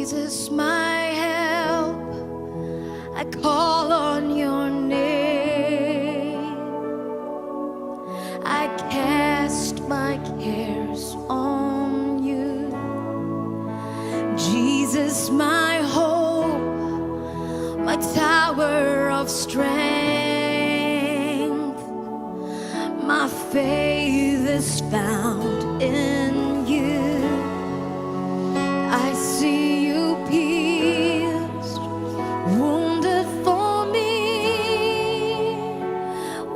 Jesus, my help, I call on your name. I cast my cares on you. Jesus, my hope, my tower of strength. My faith is found in you. I see you pierced, wounded for me.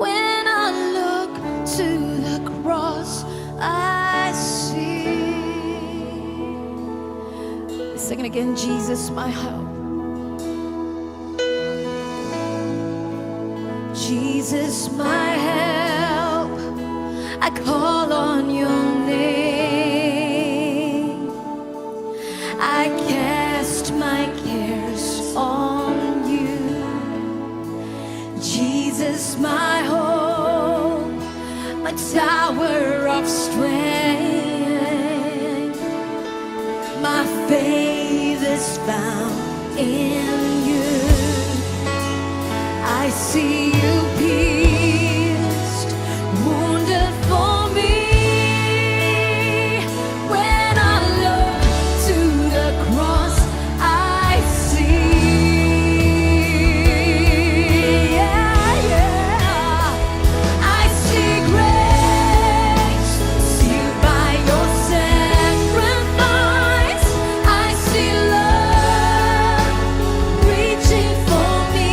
When I look to the cross, I see. Sing it again. Jesus, my hope. Jesus, my help, I call on your name. I cast my cares on you. Jesus, my hope, my tower of strength. My faith is found in you. I see you pierced, wounded for me. When I look to the cross, I see. Yeah, yeah. I see grace, sealed by your sacrifice. I see love reaching for me.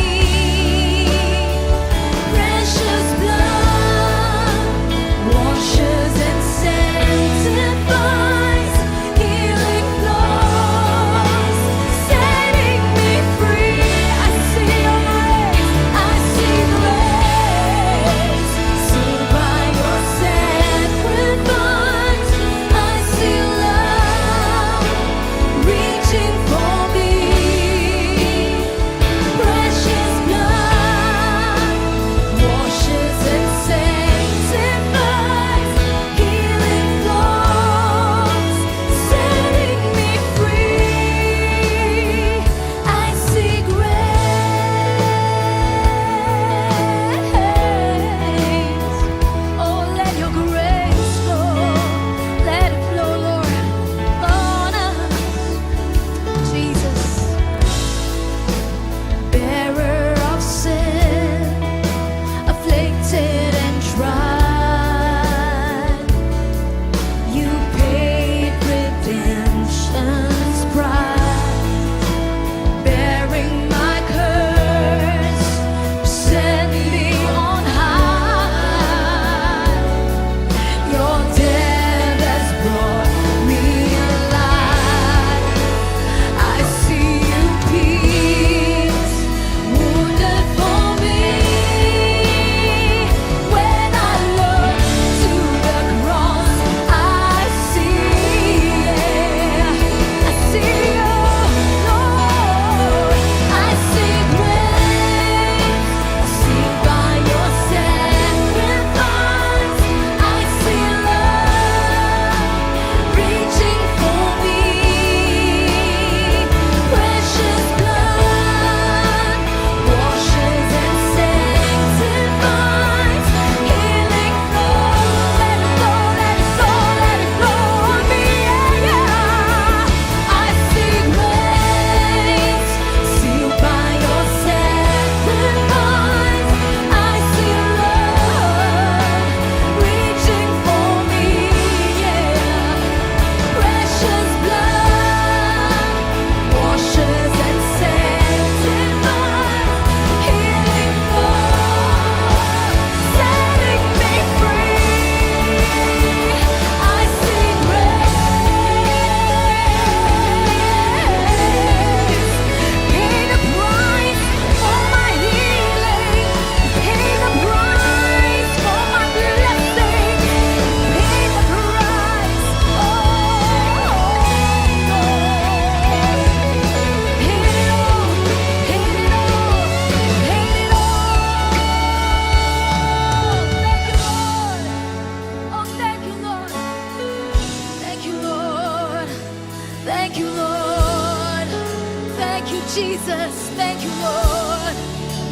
Jesus, thank you, Lord.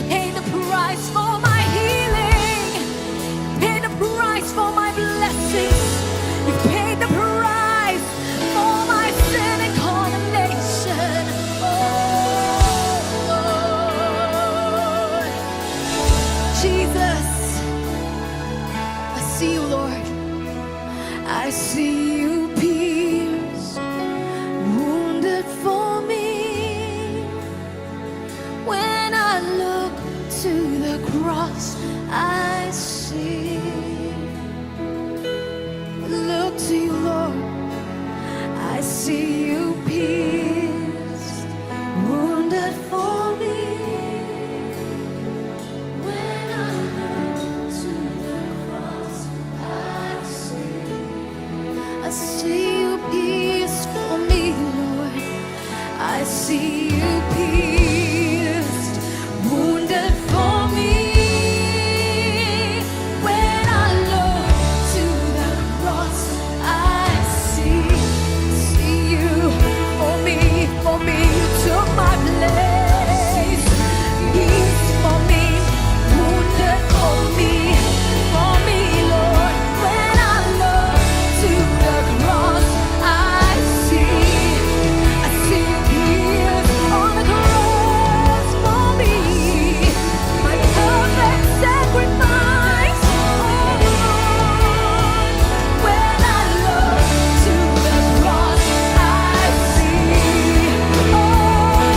Pay the price for my healing. Pay the price for my blessings. You paid the price for my sin and condemnation. Oh, Lord. Jesus, I see you, Lord. I see you pierced, wounded for me. When I look to the cross, I see. Look to you, Lord. I see you pierced, wounded for me. When I look to the cross, I see you pierced for me, Lord. I see you pierced, wounded for me. When I look to the cross, I see you for me, for me. You took my place. Pierced for me, wounded for me, Lord. When I look to the cross, I see you pierced on the cross for me. My perfect sacrifice, oh Lord. When I look to the cross, I see, oh Lord,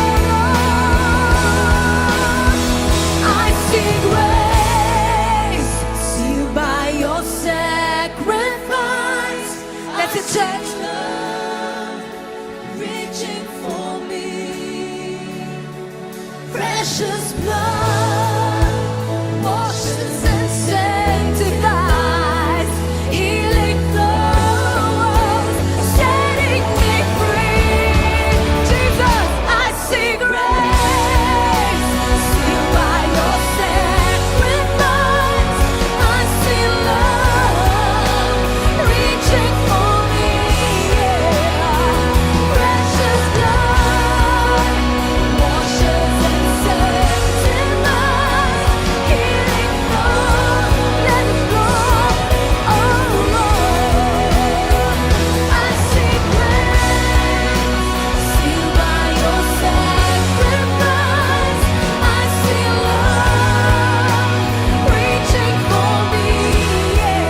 I see grace, sealed by your sacrifice. That's a church love reaching for me. Precious blood washes and sanctifies. Healing flows, setting me free. Jesus, I see grace, sealed by your sacrifice. I see love reaching for me, yeah. Precious blood washes and sanctifies. Healing flow, let it flow, oh Lord. I see grace, sealed by your sacrifice. I see love reaching for me, yeah.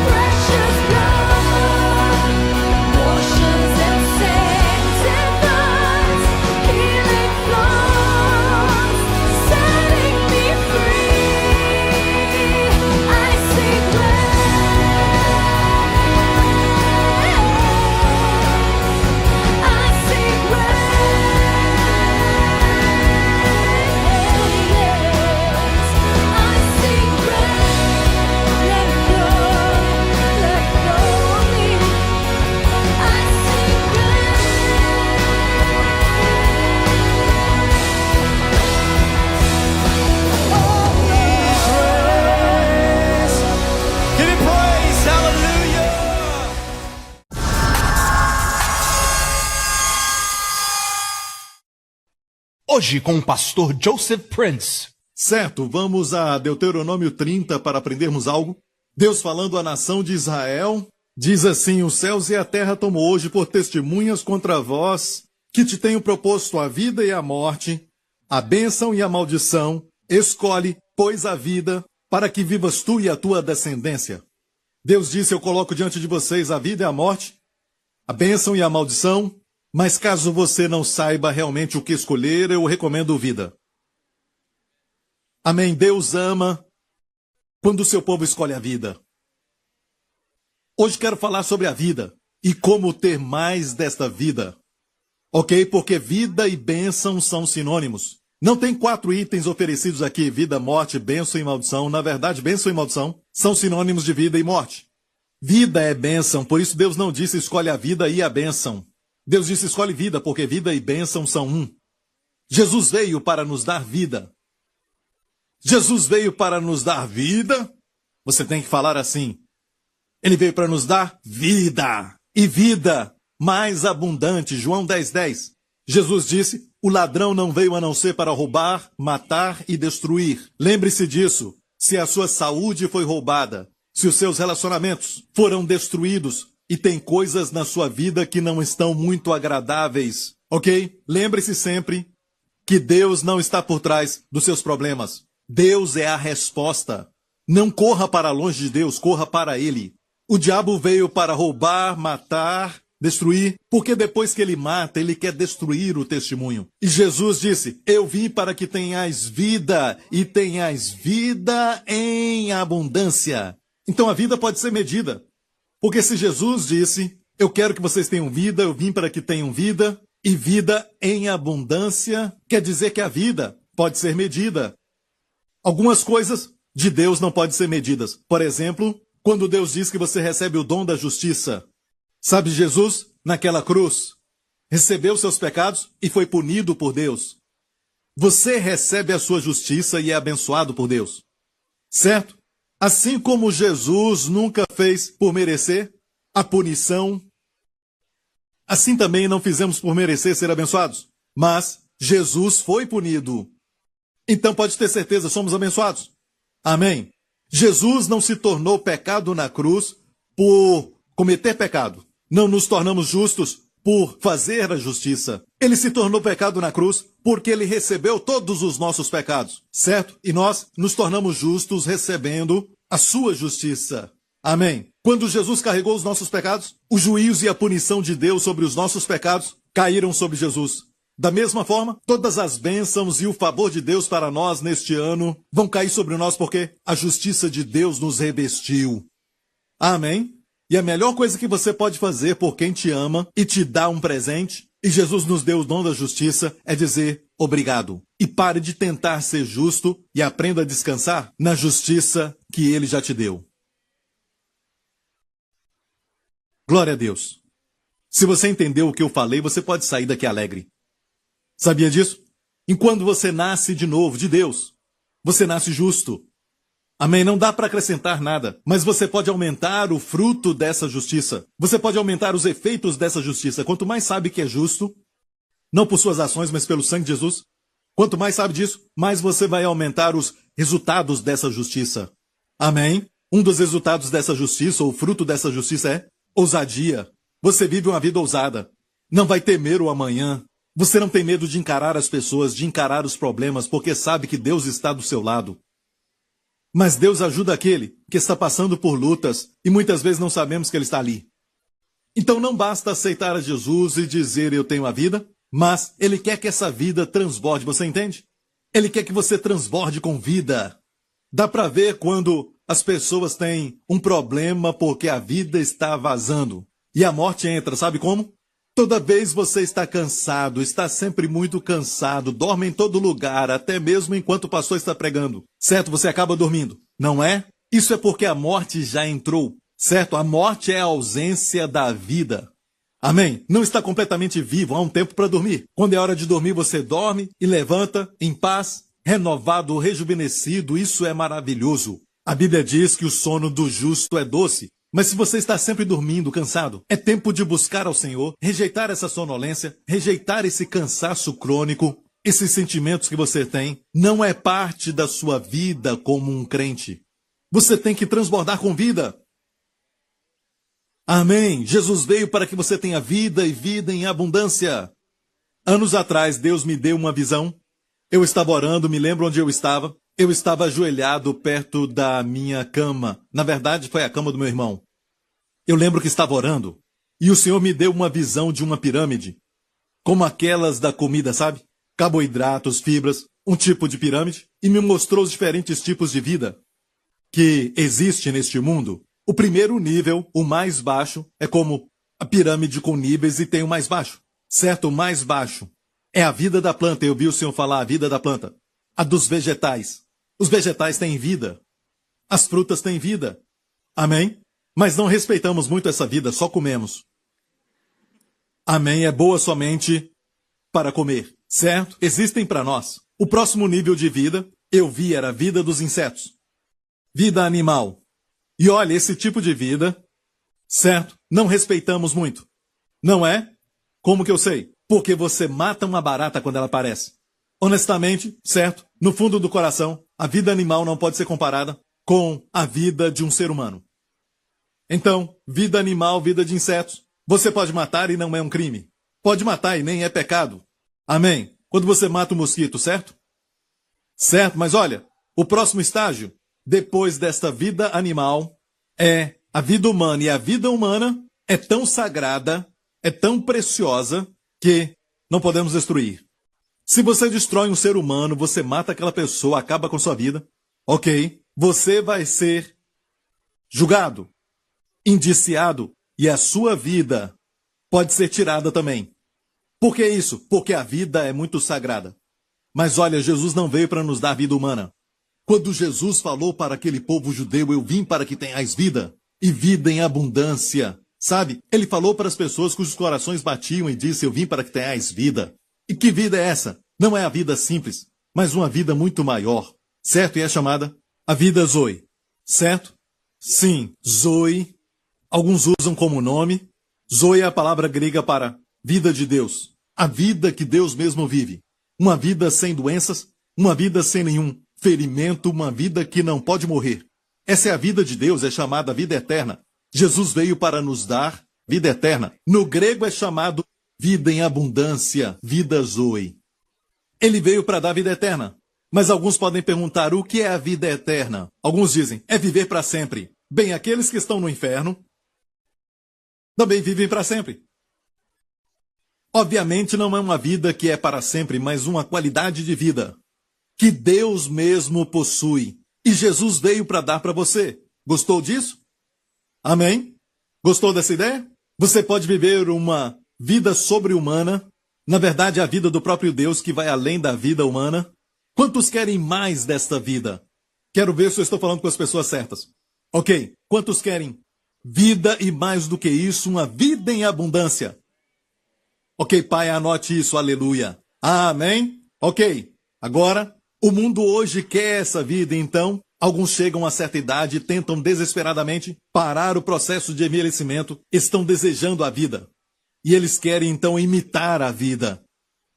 Precious blood washes and sanctifies. Healing flows, setting me free. I see grace. I see grace. I see grace. Let it flow me. I see Give him praise, hallelujah. Hoje com o pastor Joseph Prince. Certo, vamos a Deuteronômio 30 para aprendermos algo. Deus falando à nação de Israel, diz assim: os céus e a terra tomo hoje por testemunhas contra vós, que te tenho proposto a vida e a morte, a bênção e a maldição. Escolhe, pois, a vida, para que vivas tu e a tua descendência. Deus disse: eu coloco diante de vocês a vida e a morte, a bênção e a maldição, mas caso você não saiba realmente o que escolher, eu recomendo vida. Amém. Deus ama quando o seu povo escolhe a vida. Hoje quero falar sobre a vida e como ter mais desta vida. Ok? Porque vida e bênção são sinônimos. Não tem 4 itens oferecidos aqui: vida, morte, bênção e maldição. Na verdade, bênção e maldição são sinônimos de vida e morte. Vida é bênção, por isso Deus não disse escolhe a vida e a bênção. Deus disse escolhe vida, porque vida e bênção são um. Jesus veio para nos dar vida. Jesus veio para nos dar vida. Você tem que falar assim: Ele veio para nos dar vida, e vida mais abundante. João 10:10. Jesus disse: O ladrão não veio a não ser para roubar, matar e destruir. Lembre-se disso. Se a sua saúde foi roubada, se os seus relacionamentos foram destruídos e tem coisas na sua vida que não estão muito agradáveis, ok? Lembre-se sempre que Deus não está por trás dos seus problemas. Deus é a resposta. Não corra para longe de Deus, corra para Ele. O diabo veio para roubar, matar, destruir, porque depois que ele mata, ele quer destruir o testemunho. E Jesus disse, eu vim para que tenhais vida, e tenhais vida em abundância. Então a vida pode ser medida. Porque se Jesus disse, eu quero que vocês tenham vida, eu vim para que tenham vida, e vida em abundância, quer dizer que a vida pode ser medida. Algumas coisas de Deus não podem ser medidas. Por exemplo, quando Deus diz que você recebe o dom da justiça. Sabe, Jesus, naquela cruz, recebeu seus pecados e foi punido por Deus. Você recebe a sua justiça e é abençoado por Deus. Certo? Assim como Jesus nunca fez por merecer a punição, assim também não fizemos por merecer ser abençoados. Mas Jesus foi punido. Então pode ter certeza, somos abençoados. Amém? Jesus não se tornou pecado na cruz por cometer pecado. Não nos tornamos justos por fazer a justiça. Ele se tornou pecado na cruz porque ele recebeu todos os nossos pecados, certo? E nós nos tornamos justos recebendo a sua justiça. Amém? Quando Jesus carregou os nossos pecados, o juízo e a punição de Deus sobre os nossos pecados caíram sobre Jesus. Da mesma forma, todas as bênçãos e o favor de Deus para nós neste ano vão cair sobre nós porque a justiça de Deus nos revestiu. Amém? E a melhor coisa que você pode fazer por quem te ama e te dá um presente, e Jesus nos deu o dom da justiça, é dizer obrigado. E pare de tentar ser justo e aprenda a descansar na justiça que Ele já te deu. Glória a Deus. Se você entendeu o que eu falei, você pode sair daqui alegre. Sabia disso? Enquanto você nasce de novo de Deus, você nasce justo. Amém? Não dá para acrescentar nada, mas você pode aumentar o fruto dessa justiça. Você pode aumentar os efeitos dessa justiça. Quanto mais sabe que é justo, não por suas ações, mas pelo sangue de Jesus, quanto mais sabe disso, mais você vai aumentar os resultados dessa justiça. Amém? Um dos resultados dessa justiça, ou o fruto dessa justiça é ousadia. Você vive uma vida ousada. Não vai temer o amanhã. Você não tem medo de encarar as pessoas, de encarar os problemas, porque sabe que Deus está do seu lado. Mas Deus ajuda aquele que está passando por lutas e muitas vezes não sabemos que Ele está ali. Então não basta aceitar a Jesus e dizer eu tenho a vida, mas Ele quer que essa vida transborde, você entende? Ele quer que você transborde com vida. Dá para ver quando as pessoas têm um problema porque a vida está vazando e a morte entra, sabe como? Toda vez você está cansado, está sempre muito cansado, dorme em todo lugar, até mesmo enquanto o pastor está pregando. Certo? Você acaba dormindo, não é? Isso é porque a morte já entrou, certo? A morte é a ausência da vida. Amém? Não está completamente vivo, há um tempo para dormir. Quando é hora de dormir, você dorme e levanta em paz, renovado, rejuvenescido. Isso é maravilhoso. A Bíblia diz que o sono do justo é doce. Mas se você está sempre dormindo, cansado, é tempo de buscar ao Senhor, rejeitar essa sonolência, rejeitar esse cansaço crônico, esses sentimentos que você tem. Não é parte da sua vida como um crente. Você tem que transbordar com vida. Amém. Jesus veio para que você tenha vida e vida em abundância. Anos atrás, Deus me deu uma visão. Eu estava orando, me lembro onde eu estava. Eu estava ajoelhado perto da minha cama. Na verdade, foi a cama do meu irmão. Eu lembro que estava orando. E o Senhor me deu uma visão de uma pirâmide. Como aquelas da comida, sabe? Carboidratos, fibras, um tipo de pirâmide. E me mostrou os diferentes tipos de vida que existe neste mundo. O primeiro nível, o mais baixo, é como a pirâmide com níveis e tem o mais baixo. Certo? O mais baixo é a vida da planta. Eu vi o Senhor falar a vida da planta. A dos vegetais. Os vegetais têm vida. As frutas têm vida. Amém? Mas não respeitamos muito essa vida, só comemos. Amém? É boa somente para comer, certo? Existem para nós. O próximo nível de vida, eu vi, era a vida dos insetos. Vida animal. E olha, esse tipo de vida, certo? Não respeitamos muito. Não é? Como que eu sei? porque você mata uma barata quando ela aparece. Honestamente, certo? No fundo do coração, a vida animal não pode ser comparada com a vida de um ser humano. Então, vida animal, vida de insetos, você pode matar e não é um crime. Pode matar e nem é pecado. Amém? Quando você mata um mosquito, certo? Certo, mas olha, o próximo estágio, depois desta vida animal, é a vida humana. E a vida humana é tão sagrada, é tão preciosa, que não podemos destruir. Se você destrói um ser humano, você mata aquela pessoa, acaba com sua vida, ok? Você vai ser julgado, indiciado, e a sua vida pode ser tirada também. Por que isso? Porque a vida é muito sagrada. Mas olha, Jesus não veio para nos dar vida humana. Quando Jesus falou para aquele povo judeu, eu vim para que tenhais vida, e vida em abundância, sabe? Ele falou para as pessoas cujos corações batiam e disse, eu vim para que tenhais vida. E que vida é essa? Não é a vida simples, mas uma vida muito maior, certo? E é chamada a vida Zoe, certo? Sim, Zoe, alguns usam como nome. Zoe é a palavra grega para vida de Deus, a vida que Deus mesmo vive. Uma vida sem doenças, uma vida sem nenhum ferimento, uma vida que não pode morrer. Essa é a vida de Deus, é chamada vida eterna. Jesus veio para nos dar vida eterna. No grego é chamado vida em abundância, vida Zoe. Ele veio para dar vida eterna. Mas alguns podem perguntar, o que é a vida eterna? Alguns dizem, é viver para sempre. Bem, aqueles que estão no inferno também vivem para sempre. Obviamente não é uma vida que é para sempre, mas uma qualidade de vida que Deus mesmo possui. E Jesus veio para dar para você. Gostou disso? Amém? Gostou dessa ideia? Você pode viver uma vida sobre-humana, na verdade a vida do próprio Deus que vai além da vida humana. Quantos querem mais desta vida? Quero ver se eu estou falando com as pessoas certas. Ok, quantos querem vida e mais do que isso, uma vida em abundância? Ok, Pai, anote isso, aleluia. Amém? Ok, agora, o mundo hoje quer essa vida, então, alguns chegam a certa idade e tentam desesperadamente parar o processo de envelhecimento, estão desejando a vida. E eles querem, então, imitar a vida.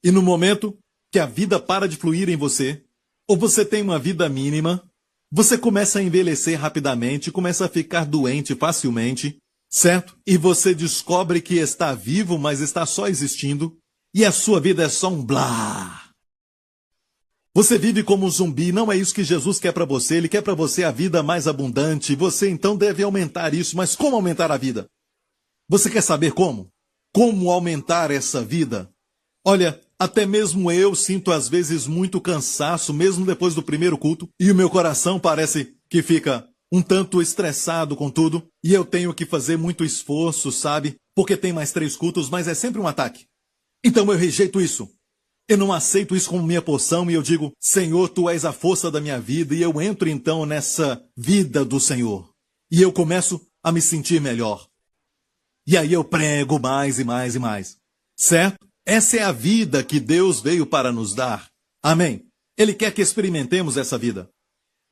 E no momento que a vida para de fluir em você, ou você tem uma vida mínima, você começa a envelhecer rapidamente, começa a ficar doente facilmente, certo? E você descobre que está vivo, mas está só existindo, e a sua vida é só um blá. Você vive como um zumbi, não é isso que Jesus quer para você, Ele quer para você a vida mais abundante, você então deve aumentar isso, mas como aumentar a vida? Você quer saber como? Como aumentar essa vida? Olha, até mesmo eu sinto às vezes muito cansaço, mesmo depois do primeiro culto, e o meu coração parece que fica um tanto estressado com tudo, e eu tenho que fazer muito esforço, sabe? Porque tem mais 3 cultos, mas é sempre um ataque. Então eu rejeito isso. Eu não aceito isso como minha porção, e eu digo, Senhor, Tu és a força da minha vida, e eu entro então nessa vida do Senhor. E eu começo a me sentir melhor. E aí eu prego mais e mais e mais. Certo? Essa é a vida que Deus veio para nos dar. Amém? Ele quer que experimentemos essa vida.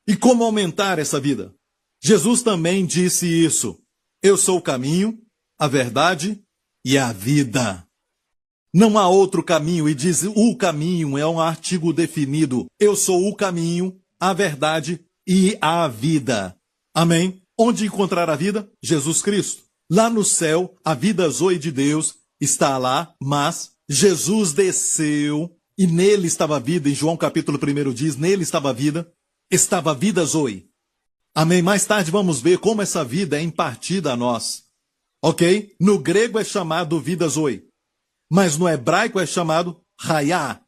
E como aumentar essa vida? Jesus também disse isso. Eu sou o caminho, a verdade e a vida. Não há outro caminho, e diz o caminho é um artigo definido. Eu sou o caminho, a verdade e a vida. Amém? Onde encontrar a vida? Jesus Cristo. Lá no céu, a vida Zoe de Deus está lá, mas Jesus desceu e nele estava a vida. Em João capítulo 1 diz, nele estava a vida Zoe. Amém? Mais tarde vamos ver como essa vida é impartida a nós. Ok? No grego é chamado vida Zoe, mas no hebraico é chamado Hayá.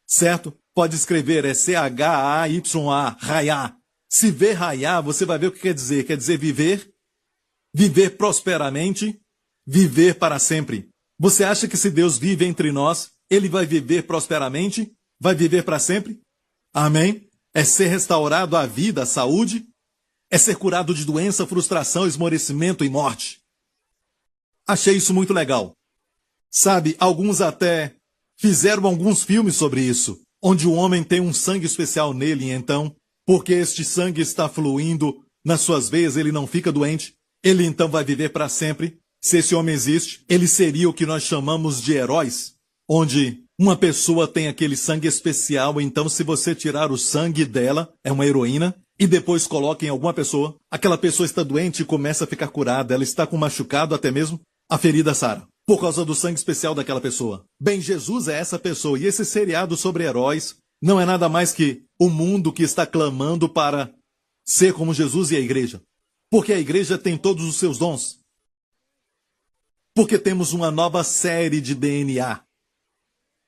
Certo? Pode escrever, é C-H-A-Y-A, Hayá. Se ver Hayá, você vai ver o que quer dizer. Quer dizer viver, viver prosperamente, viver para sempre. Você acha que se Deus vive entre nós, Ele vai viver prosperamente? Vai viver para sempre? Amém? É ser restaurado à vida, à saúde? É ser curado de doença, frustração, esmorecimento e morte? Achei isso muito legal. Sabe, alguns até fizeram alguns filmes sobre isso, onde o homem tem um sangue especial nele, e então, porque este sangue está fluindo nas suas veias, ele não fica doente, ele então vai viver para sempre. Se esse homem existe, ele seria o que nós chamamos de heróis, onde uma pessoa tem aquele sangue especial, então se você tirar o sangue dela, é uma heroína, e depois coloca em alguma pessoa, aquela pessoa está doente e começa a ficar curada, ela está com machucado, até mesmo a ferida sara, por causa do sangue especial daquela pessoa. Bem, Jesus é essa pessoa, e esse seriado sobre heróis não é nada mais que o mundo que está clamando para ser como Jesus e a igreja. Porque a igreja tem todos os seus dons. Porque temos uma nova série de DNA.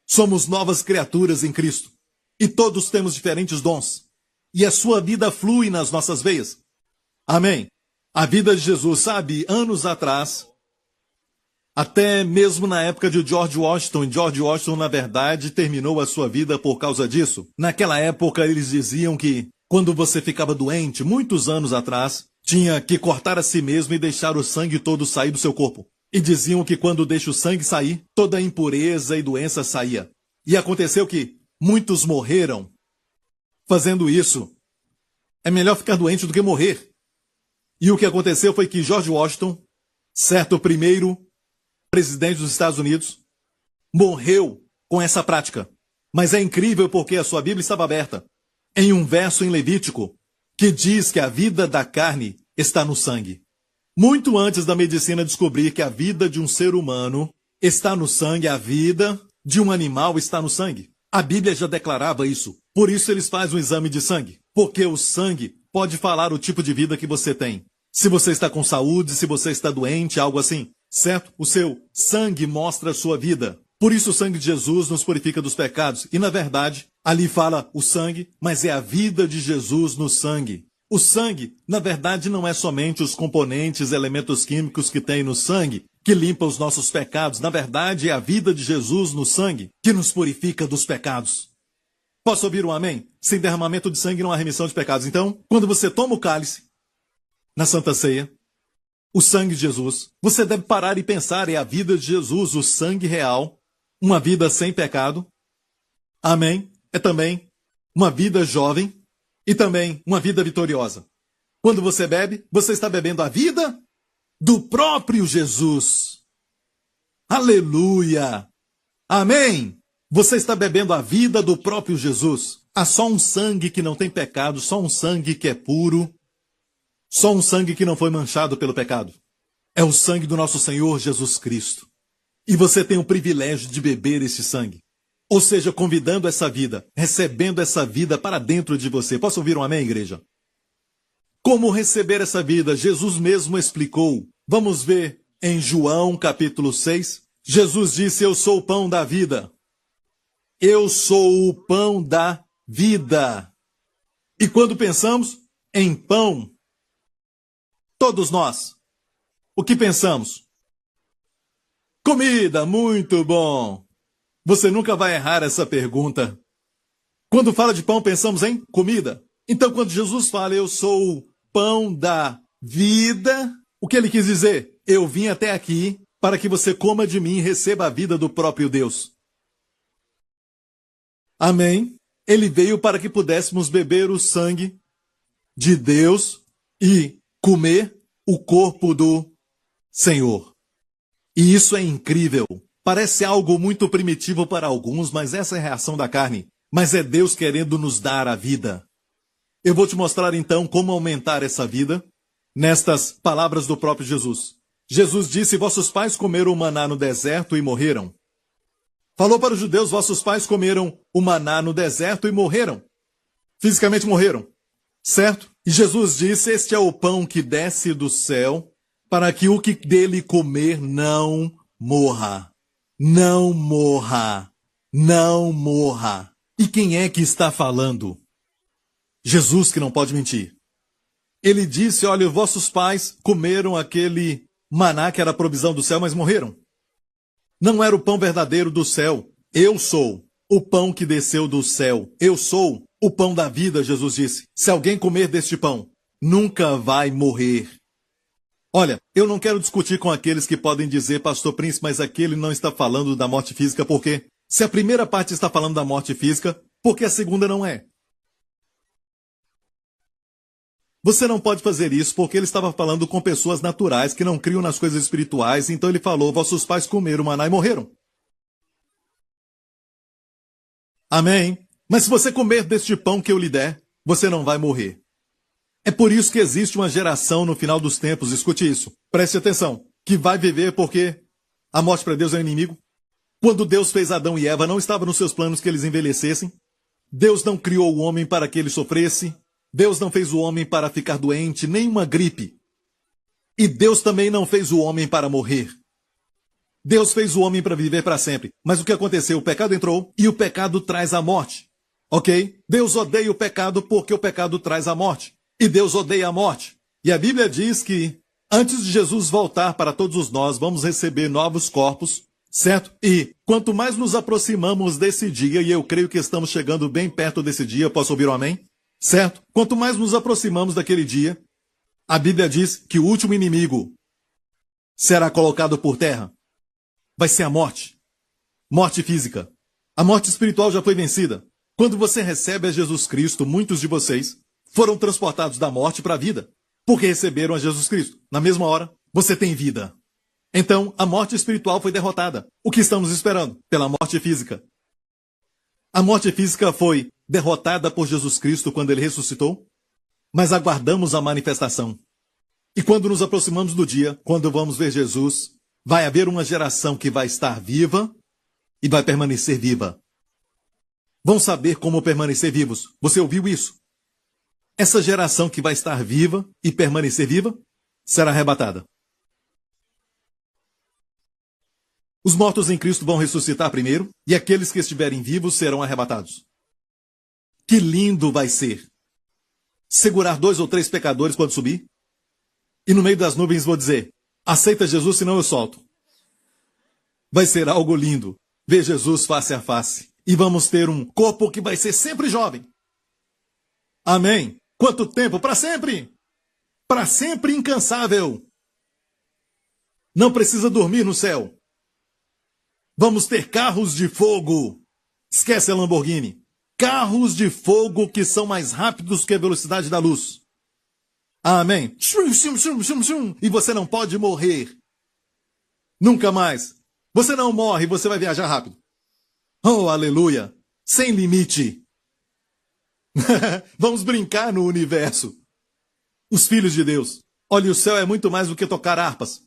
Somos novas criaturas em Cristo. E todos temos diferentes dons. E a sua vida flui nas nossas veias. Amém. A vida de Jesus, sabe, anos atrás, até mesmo na época de George Washington, na verdade, terminou a sua vida por causa disso. Naquela época, eles diziam que, quando você ficava doente, muitos anos atrás, tinha que cortar a si mesmo e deixar o sangue todo sair do seu corpo. E diziam que quando deixa o sangue sair, toda a impureza e doença saía. E aconteceu que muitos morreram fazendo isso. É melhor ficar doente do que morrer. E o que aconteceu foi que George Washington, certo primeiro presidente dos Estados Unidos, morreu com essa prática. Mas é incrível porque a sua Bíblia estava aberta em um verso em Levítico que diz que a vida da carne está no sangue. Muito antes da medicina descobrir que a vida de um ser humano está no sangue, a vida de um animal está no sangue. A Bíblia já declarava isso. Por isso eles fazem um exame de sangue. Porque o sangue pode falar o tipo de vida que você tem. Se você está com saúde, se você está doente, algo assim. Certo? O seu sangue mostra a sua vida. Por isso o sangue de Jesus nos purifica dos pecados. E na verdade, ali fala o sangue, mas é a vida de Jesus no sangue. O sangue, na verdade, não é somente os componentes, elementos químicos que tem no sangue, que limpa os nossos pecados. Na verdade, é a vida de Jesus no sangue, que nos purifica dos pecados. Posso ouvir um amém? Sem derramamento de sangue não há remissão de pecados. Então, quando você toma o cálice, na Santa Ceia, o sangue de Jesus, você deve parar e pensar, é a vida de Jesus, o sangue real, uma vida sem pecado. Amém? É também uma vida jovem e também uma vida vitoriosa. Quando você bebe, você está bebendo a vida do próprio Jesus. Aleluia! Amém! Você está bebendo a vida do próprio Jesus. Há só um sangue que não tem pecado, só um sangue que é puro, só um sangue que não foi manchado pelo pecado. É o sangue do nosso Senhor Jesus Cristo. E você tem o privilégio de beber esse sangue. Ou seja, convidando essa vida, recebendo essa vida para dentro de você. Posso ouvir um amém, igreja? Como receber essa vida? Jesus mesmo explicou. Vamos ver em João capítulo 6. Jesus disse, eu sou o pão da vida. Eu sou o pão da vida. E quando pensamos em pão, todos nós, o que pensamos? Comida, muito bom. Você nunca vai errar essa pergunta. Quando fala de pão, pensamos em comida. Então, quando Jesus fala, eu sou o pão da vida, o que ele quis dizer? Eu vim até aqui para que você coma de mim e receba a vida do próprio Deus. Amém? Ele veio para que pudéssemos beber o sangue de Deus e comer o corpo do Senhor. E isso é incrível. Parece algo muito primitivo para alguns, mas essa é a reação da carne. Mas é Deus querendo nos dar a vida. Eu vou te mostrar então como aumentar essa vida nestas palavras do próprio Jesus. Jesus disse, vossos pais comeram o maná no deserto e morreram. Falou para os judeus, vossos pais comeram o maná no deserto e morreram. Fisicamente morreram. Certo? E Jesus disse, este é o pão que desce do céu, para que o que dele comer não morra. Não morra. Não morra. E quem é que está falando? Jesus, que não pode mentir. Ele disse, olha, vossos pais comeram aquele maná que era a provisão do céu, mas morreram. Não era o pão verdadeiro do céu. Eu sou o pão que desceu do céu. Eu sou o pão da vida, Jesus disse. Se alguém comer deste pão, nunca vai morrer. Olha, eu não quero discutir com aqueles que podem dizer, Pastor Prince, mas aquele não está falando da morte física, por quê? Se a primeira parte está falando da morte física, por que a segunda não é? você não pode fazer isso porque ele estava falando com pessoas naturais que não criam nas coisas espirituais, então ele falou, vossos pais comeram maná e morreram. Amém? Mas se você comer deste pão que eu lhe der, você não vai morrer. É por isso que existe uma geração no final dos tempos, escute isso, preste atenção, que vai viver porque a morte para Deus é um inimigo. Quando Deus fez Adão e Eva, não estava nos seus planos que eles envelhecessem. Deus não criou o homem para que ele sofresse. Deus não fez o homem para ficar doente, nem uma gripe. E Deus também não fez o homem para morrer. Deus fez o homem para viver para sempre. Mas o que aconteceu? O pecado entrou e o pecado traz a morte. Ok? Deus odeia o pecado porque o pecado traz a morte. E Deus odeia a morte. E a Bíblia diz que antes de Jesus voltar para todos nós, vamos receber novos corpos, certo? E quanto mais nos aproximamos desse dia, e eu creio que estamos chegando bem perto desse dia, posso ouvir um amém? Certo? Quanto mais nos aproximamos daquele dia, a Bíblia diz que o último inimigo será colocado por terra. Vai ser a morte. Morte física. A morte espiritual já foi vencida. Quando você recebe a Jesus Cristo, muitos de vocês foram transportados da morte para a vida, porque receberam a Jesus Cristo. Na mesma hora, você tem vida. Então, a morte espiritual foi derrotada. O que estamos esperando? Pela morte física. A morte física foi derrotada por Jesus Cristo quando ele ressuscitou, mas aguardamos a manifestação. E quando nos aproximamos do dia, quando vamos ver Jesus, vai haver uma geração que vai estar viva e vai permanecer viva. Vão saber como permanecer vivos. Você ouviu isso? Essa geração que vai estar viva e permanecer viva será arrebatada. Os mortos em Cristo vão ressuscitar primeiro e aqueles que estiverem vivos serão arrebatados. Que lindo vai ser! Segurar 2 ou 3 pecadores quando subir e no meio das nuvens vou dizer, aceita Jesus senão eu solto. Vai ser algo lindo ver Jesus face a face e vamos ter um corpo que vai ser sempre jovem. Amém? Quanto tempo? Para sempre! Para sempre incansável! Não precisa dormir no céu. Vamos ter carros de fogo. Esquece a Lamborghini. Carros de fogo que são mais rápidos que a velocidade da luz. Amém? E você não pode morrer. Nunca mais. Você não morre, você vai viajar rápido. Oh, aleluia! Sem limite. Vamos brincar no universo. Os filhos de Deus. Olha, o céu é muito mais do que tocar harpas.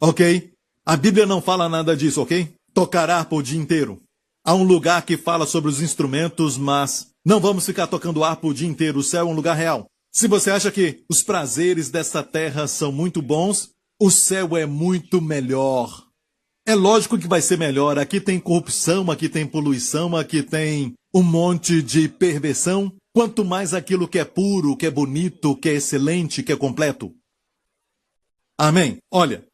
Ok? A Bíblia não fala nada disso, ok? Tocar harpa o dia inteiro. Há um lugar que fala sobre os instrumentos, mas não vamos ficar tocando harpa o dia inteiro. O céu é um lugar real. Se você acha que os prazeres dessa terra são muito bons, o céu é muito melhor. É lógico que vai ser melhor. Aqui tem corrupção, aqui tem poluição, aqui tem um monte de perversão. Quanto mais aquilo que é puro, que é bonito, que é excelente, que é completo. Amém? Olha,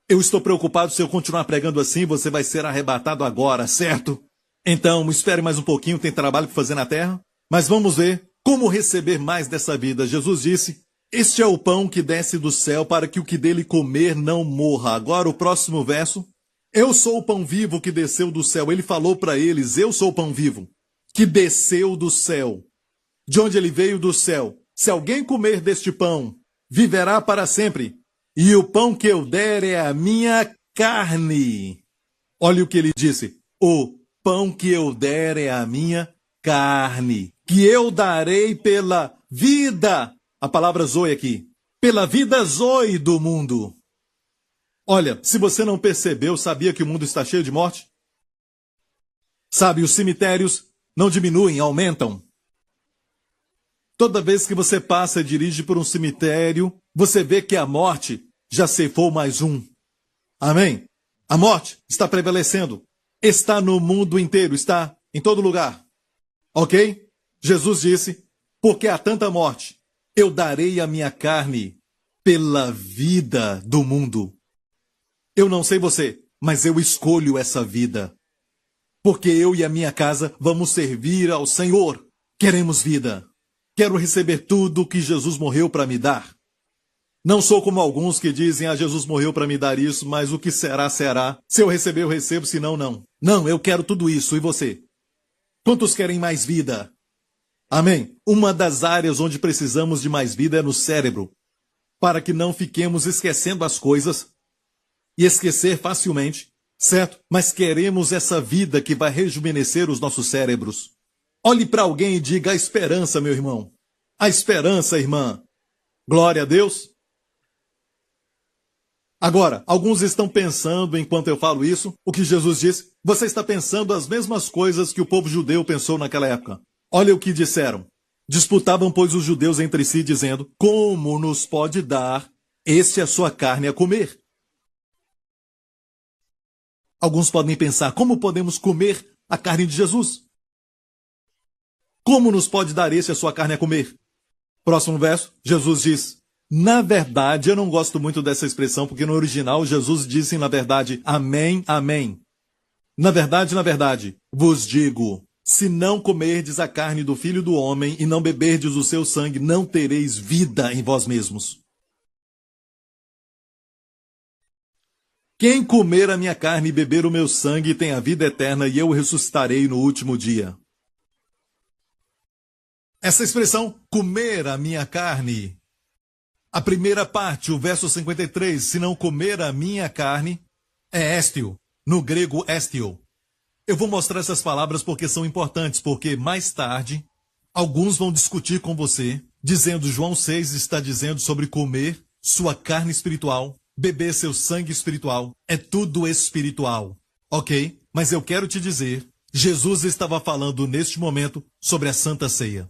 eu estou preocupado se eu continuar pregando assim, você vai ser arrebatado agora, certo? Então, espere mais um pouquinho, tem trabalho para fazer na terra. Mas vamos ver como receber mais dessa vida. Jesus disse, este é o pão que desce do céu para que o que dele comer não morra. Agora o próximo verso. Eu sou o pão vivo que desceu do céu. Ele falou para eles, eu sou o pão vivo que desceu do céu. De onde ele veio do céu. Se alguém comer deste pão, viverá para sempre. E o pão que eu der é a minha carne. Olha o que ele disse. O pão que eu der é a minha carne. Que eu darei pela vida. A palavra zoe aqui. Pela vida zoe do mundo. Olha, se você não percebeu, sabia que o mundo está cheio de morte? Sabe, os cemitérios não diminuem, aumentam. Toda vez que você passa e dirige por um cemitério, você vê que a morte já ceifou mais um. Amém? A morte está prevalecendo. Está no mundo inteiro, está em todo lugar. Ok? Jesus disse, porque há tanta morte, eu darei a minha carne pela vida do mundo. Eu não sei você, mas eu escolho essa vida. Porque eu e a minha casa vamos servir ao Senhor. Queremos vida. Quero receber tudo que Jesus morreu para me dar. Não sou como alguns que dizem, Jesus morreu para me dar isso, mas o que será, será. Se eu receber, eu recebo, se não, não. Não, eu quero tudo isso. E você? Quantos querem mais vida? Amém? Uma das áreas onde precisamos de mais vida é no cérebro, para que não fiquemos esquecendo as coisas e esquecer facilmente, certo? Mas queremos essa vida que vai rejuvenescer os nossos cérebros. Olhe para alguém e diga: a esperança, meu irmão. A esperança, irmã. Glória a Deus. Agora, alguns estão pensando, enquanto eu falo isso, o que Jesus disse. Você está pensando as mesmas coisas que o povo judeu pensou naquela época. Olha o que disseram. Disputavam, pois, os judeus entre si, dizendo: como nos pode dar este a sua carne a comer? Alguns podem pensar: como podemos comer a carne de Jesus? Como nos pode dar este a sua carne a comer? Próximo verso, Jesus diz: na verdade, eu não gosto muito dessa expressão, porque no original Jesus disse, na verdade, amém, amém. Na verdade, vos digo, se não comerdes a carne do Filho do Homem e não beberdes o seu sangue, não tereis vida em vós mesmos. Quem comer a minha carne e beber o meu sangue tem a vida eterna, e eu o ressuscitarei no último dia. Essa expressão, comer a minha carne, a primeira parte, o verso 53, se não comer a minha carne, é estio, no grego estio. Eu vou mostrar essas palavras porque são importantes, porque mais tarde, alguns vão discutir com você, dizendo: João 6 está dizendo sobre comer sua carne espiritual, beber seu sangue espiritual, é tudo espiritual, ok? Mas eu quero te dizer, Jesus estava falando neste momento sobre a Santa Ceia.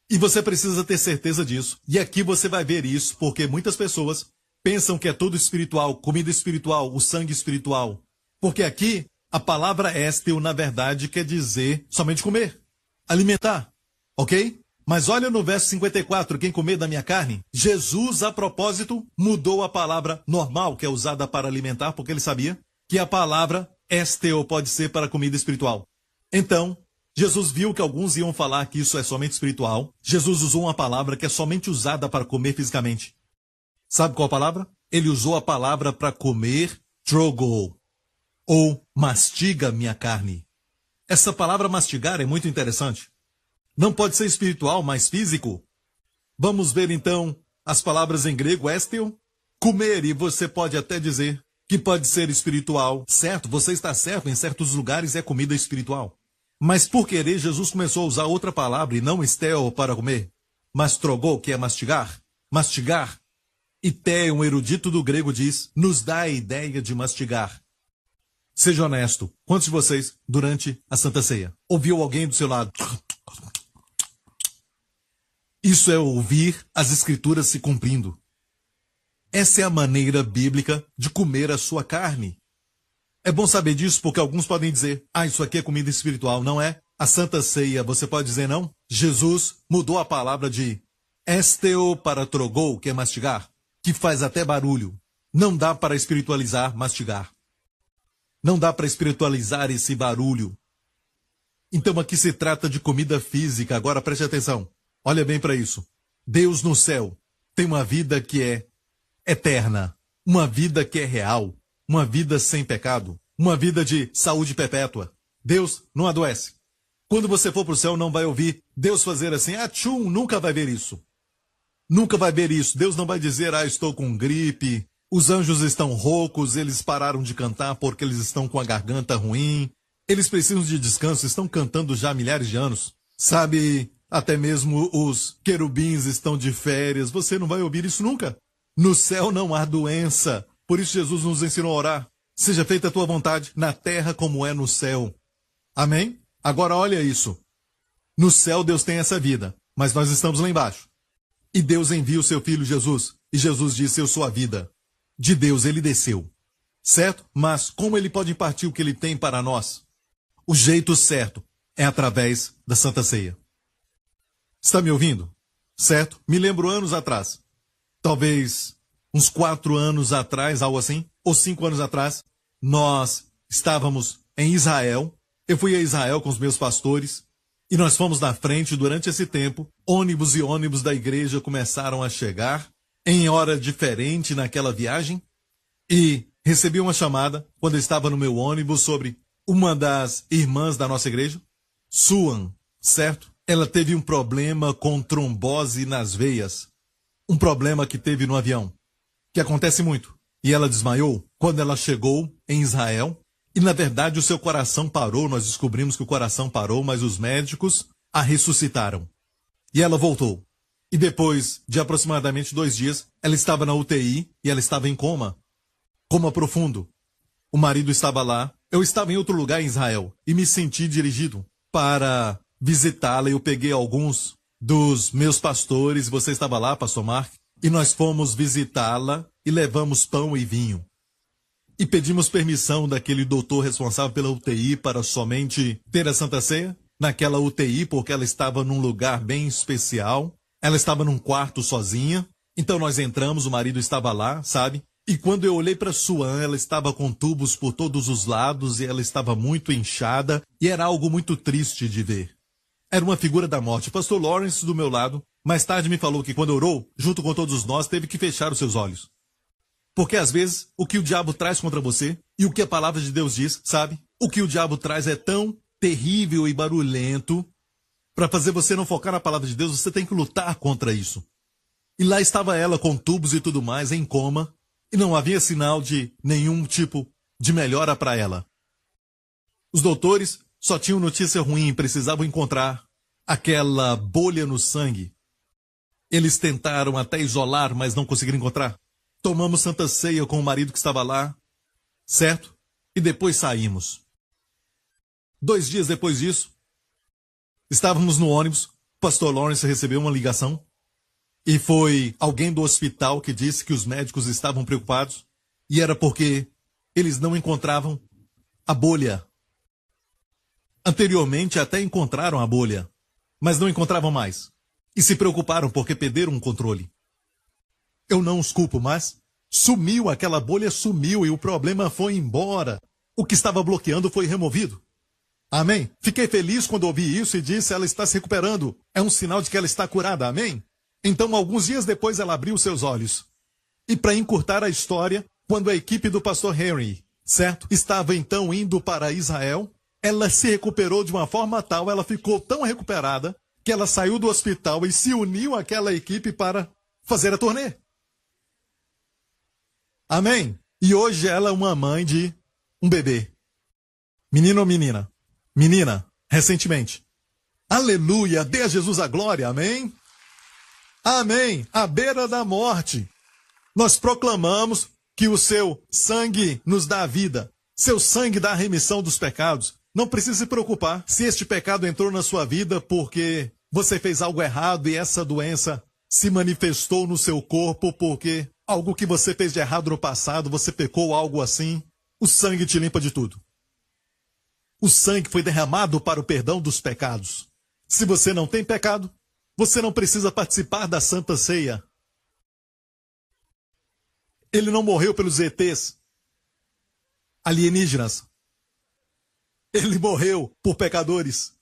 E você precisa ter certeza disso. E aqui você vai ver isso, porque muitas pessoas pensam que é tudo espiritual, comida espiritual, o sangue espiritual. Porque aqui, a palavra esteu, na verdade, quer dizer somente comer, alimentar, ok? Mas olha no verso 54, quem comer da minha carne, Jesus, a propósito, mudou a palavra normal, que é usada para alimentar, porque ele sabia que a palavra esteu pode ser para comida espiritual. Então, Jesus viu que alguns iam falar que isso é somente espiritual. Jesus usou uma palavra que é somente usada para comer fisicamente. Sabe qual a palavra? Ele usou a palavra para comer trogo, ou mastiga minha carne. Essa palavra mastigar é muito interessante. Não pode ser espiritual, mas físico. Vamos ver então as palavras em grego, esteu, comer, e você pode até dizer que pode ser espiritual. Certo, você está certo, em certos lugares é comida espiritual. Mas por querer, Jesus começou a usar outra palavra, e não esteo para comer, mas trogou, que é mastigar. Mastigar. E Té, um erudito do grego, diz, nos dá a ideia de mastigar. Seja honesto, quantos de vocês, durante a Santa Ceia, ouviu alguém do seu lado? Isso é ouvir as Escrituras se cumprindo. Essa é a maneira bíblica de comer a sua carne. É bom saber disso porque alguns podem dizer, isso aqui é comida espiritual, não é? A Santa Ceia, você pode dizer não? Jesus mudou a palavra de esteu para trogou, que é mastigar, que faz até barulho. Não dá para espiritualizar mastigar. Não dá para espiritualizar esse barulho. Então aqui se trata de comida física. Agora preste atenção. Olha bem para isso. Deus no céu tem uma vida que é eterna, uma vida que é real, uma vida sem pecado, uma vida de saúde perpétua. Deus não adoece. Quando você for para o céu, não vai ouvir Deus fazer assim, tchum, nunca vai ver isso. Nunca vai ver isso. Deus não vai dizer, estou com gripe, os anjos estão roucos, eles pararam de cantar porque eles estão com a garganta ruim, eles precisam de descanso, estão cantando já há milhares de anos. Sabe, até mesmo os querubins estão de férias, você não vai ouvir isso nunca. No céu não há doença. Por isso Jesus nos ensinou a orar. Seja feita a tua vontade, na terra como é no céu. Amém? Agora olha isso. No céu Deus tem essa vida, mas nós estamos lá embaixo. E Deus envia o seu Filho Jesus. E Jesus disse, eu sou a vida. De Deus ele desceu. Certo? Mas como ele pode impartir o que ele tem para nós? O jeito certo é através da Santa Ceia. Está me ouvindo? Certo? Me lembro anos atrás. Talvez uns 4 anos atrás, algo assim, ou 5 anos atrás, nós estávamos em Israel. Eu fui a Israel com os meus pastores e nós fomos na frente. Durante esse tempo, ônibus e ônibus da igreja começaram a chegar em hora diferente naquela viagem e recebi uma chamada quando eu estava no meu ônibus sobre uma das irmãs da nossa igreja, Suan, certo? Ela teve um problema com trombose nas veias. Um problema que teve no avião, que acontece muito. E ela desmaiou quando ela chegou em Israel. E, na verdade, o seu coração parou. Nós descobrimos que o coração parou, mas os médicos a ressuscitaram. E ela voltou. E depois de aproximadamente 2 dias, ela estava na UTI e ela estava em coma. Coma profundo. O marido estava lá. Eu estava em outro lugar em Israel e me senti dirigido para visitá-la. Eu peguei alguns dos meus pastores, você estava lá, pastor Mark, e nós fomos visitá-la e levamos pão e vinho. E pedimos permissão daquele doutor responsável pela UTI para somente ter a Santa Ceia naquela UTI, porque ela estava num lugar bem especial. Ela estava num quarto sozinha. Então nós entramos, o marido estava lá, sabe? E quando eu olhei para Suan, ela estava com tubos por todos os lados e ela estava muito inchada e era algo muito triste de ver. Era uma figura da morte. O pastor Lawrence, do meu lado, mais tarde me falou que quando orou, junto com todos nós, teve que fechar os seus olhos. Porque às vezes, o que o diabo traz contra você e o que a palavra de Deus diz, sabe? O que o diabo traz é tão terrível e barulhento. Para fazer você não focar na palavra de Deus, você tem que lutar contra isso. E lá estava ela com tubos e tudo mais, em coma, e não havia sinal de nenhum tipo de melhora para ela. Os doutores só tinham notícia ruim, precisavam encontrar aquela bolha no sangue. Eles tentaram até isolar, mas não conseguiram encontrar. Tomamos Santa Ceia com o marido que estava lá, certo? E depois saímos. 2 dias depois disso, estávamos no ônibus, o pastor Lawrence recebeu uma ligação e foi alguém do hospital que disse que os médicos estavam preocupados e era porque eles não encontravam a bolha. Anteriormente até encontraram a bolha, mas não encontravam mais. E se preocuparam porque perderam o controle. Eu não os culpo, mas sumiu, aquela bolha sumiu e o problema foi embora. O que estava bloqueando foi removido. Amém? Fiquei feliz quando ouvi isso e disse, ela está se recuperando. É um sinal de que ela está curada, amém? Então, alguns dias depois, ela abriu seus olhos. E para encurtar a história, quando a equipe do pastor Henry, certo, estava então indo para Israel, ela se recuperou de uma forma tal, ela ficou tão recuperada, que ela saiu do hospital e se uniu àquela equipe para fazer a turnê. Amém? E hoje ela é uma mãe de um bebê. Menino ou menina? Menina, recentemente. Aleluia, dê a Jesus a glória, amém? Amém, à beira da morte. Nós proclamamos que o seu sangue nos dá a vida. Seu sangue dá a remissão dos pecados. Não precisa se preocupar se este pecado entrou na sua vida porque você fez algo errado e essa doença se manifestou no seu corpo porque algo que você fez de errado no passado, você pecou algo assim. O sangue te limpa de tudo. O sangue foi derramado para o perdão dos pecados. Se você não tem pecado, você não precisa participar da Santa Ceia. Ele não morreu pelos ETs alienígenas. Ele morreu por pecadores.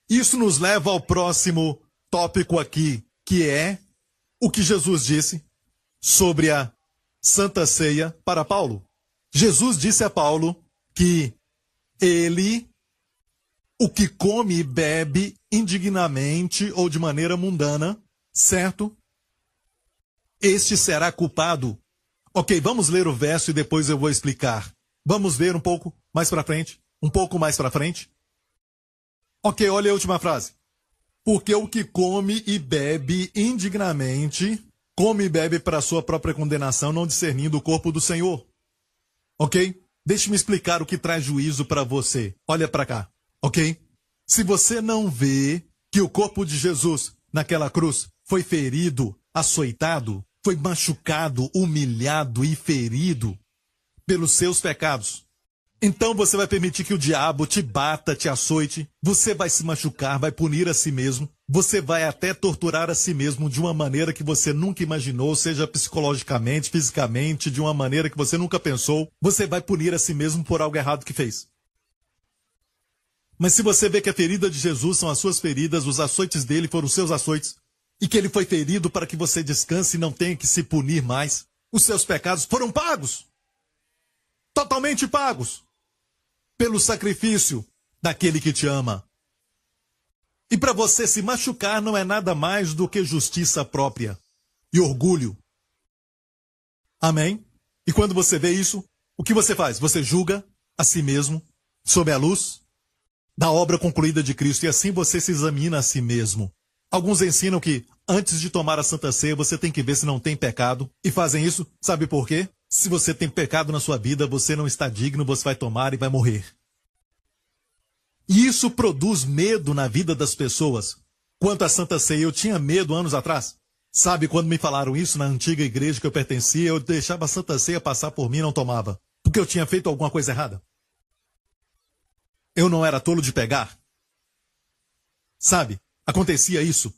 Isso nos leva ao próximo tópico aqui, que é o que Jesus disse sobre a Santa Ceia para Paulo. Jesus disse a Paulo que ele, o que come e bebe indignamente ou de maneira mundana, certo? Este será culpado. Ok, vamos ler o verso e depois eu vou explicar. Vamos ver um pouco mais para frente. Um pouco mais para frente. Ok, olha a última frase. Porque o que come e bebe indignamente, come e bebe para a sua própria condenação, não discernindo o corpo do Senhor. Ok? Deixe-me explicar o que traz juízo para você. Olha para cá, ok? Se você não vê que o corpo de Jesus naquela cruz foi ferido, açoitado, foi machucado, humilhado e ferido pelos seus pecados, então você vai permitir que o diabo te bata, te açoite, você vai se machucar, vai punir a si mesmo, você vai até torturar a si mesmo de uma maneira que você nunca imaginou, seja psicologicamente, fisicamente, de uma maneira que você nunca pensou, você vai punir a si mesmo por algo errado que fez. Mas se você vê que a ferida de Jesus são as suas feridas, os açoites dele foram os seus açoites, e que ele foi ferido para que você descanse e não tenha que se punir mais, os seus pecados foram pagos. Totalmente pagos. Pelo sacrifício daquele que te ama. E para você se machucar não é nada mais do que justiça própria e orgulho. Amém? E quando você vê isso, o que você faz? Você julga a si mesmo sob a luz da obra concluída de Cristo, e assim você se examina a si mesmo. Alguns ensinam que antes de tomar a Santa Ceia você tem que ver se não tem pecado, e fazem isso, sabe por quê? Se você tem pecado na sua vida, você não está digno, você vai tomar e vai morrer. E isso produz medo na vida das pessoas. Quanto à Santa Ceia, eu tinha medo anos atrás. Sabe, quando me falaram isso na antiga igreja que eu pertencia, eu deixava a Santa Ceia passar por mim e não tomava, porque eu tinha feito alguma coisa errada. Eu não era tolo de pegar. Sabe, acontecia isso.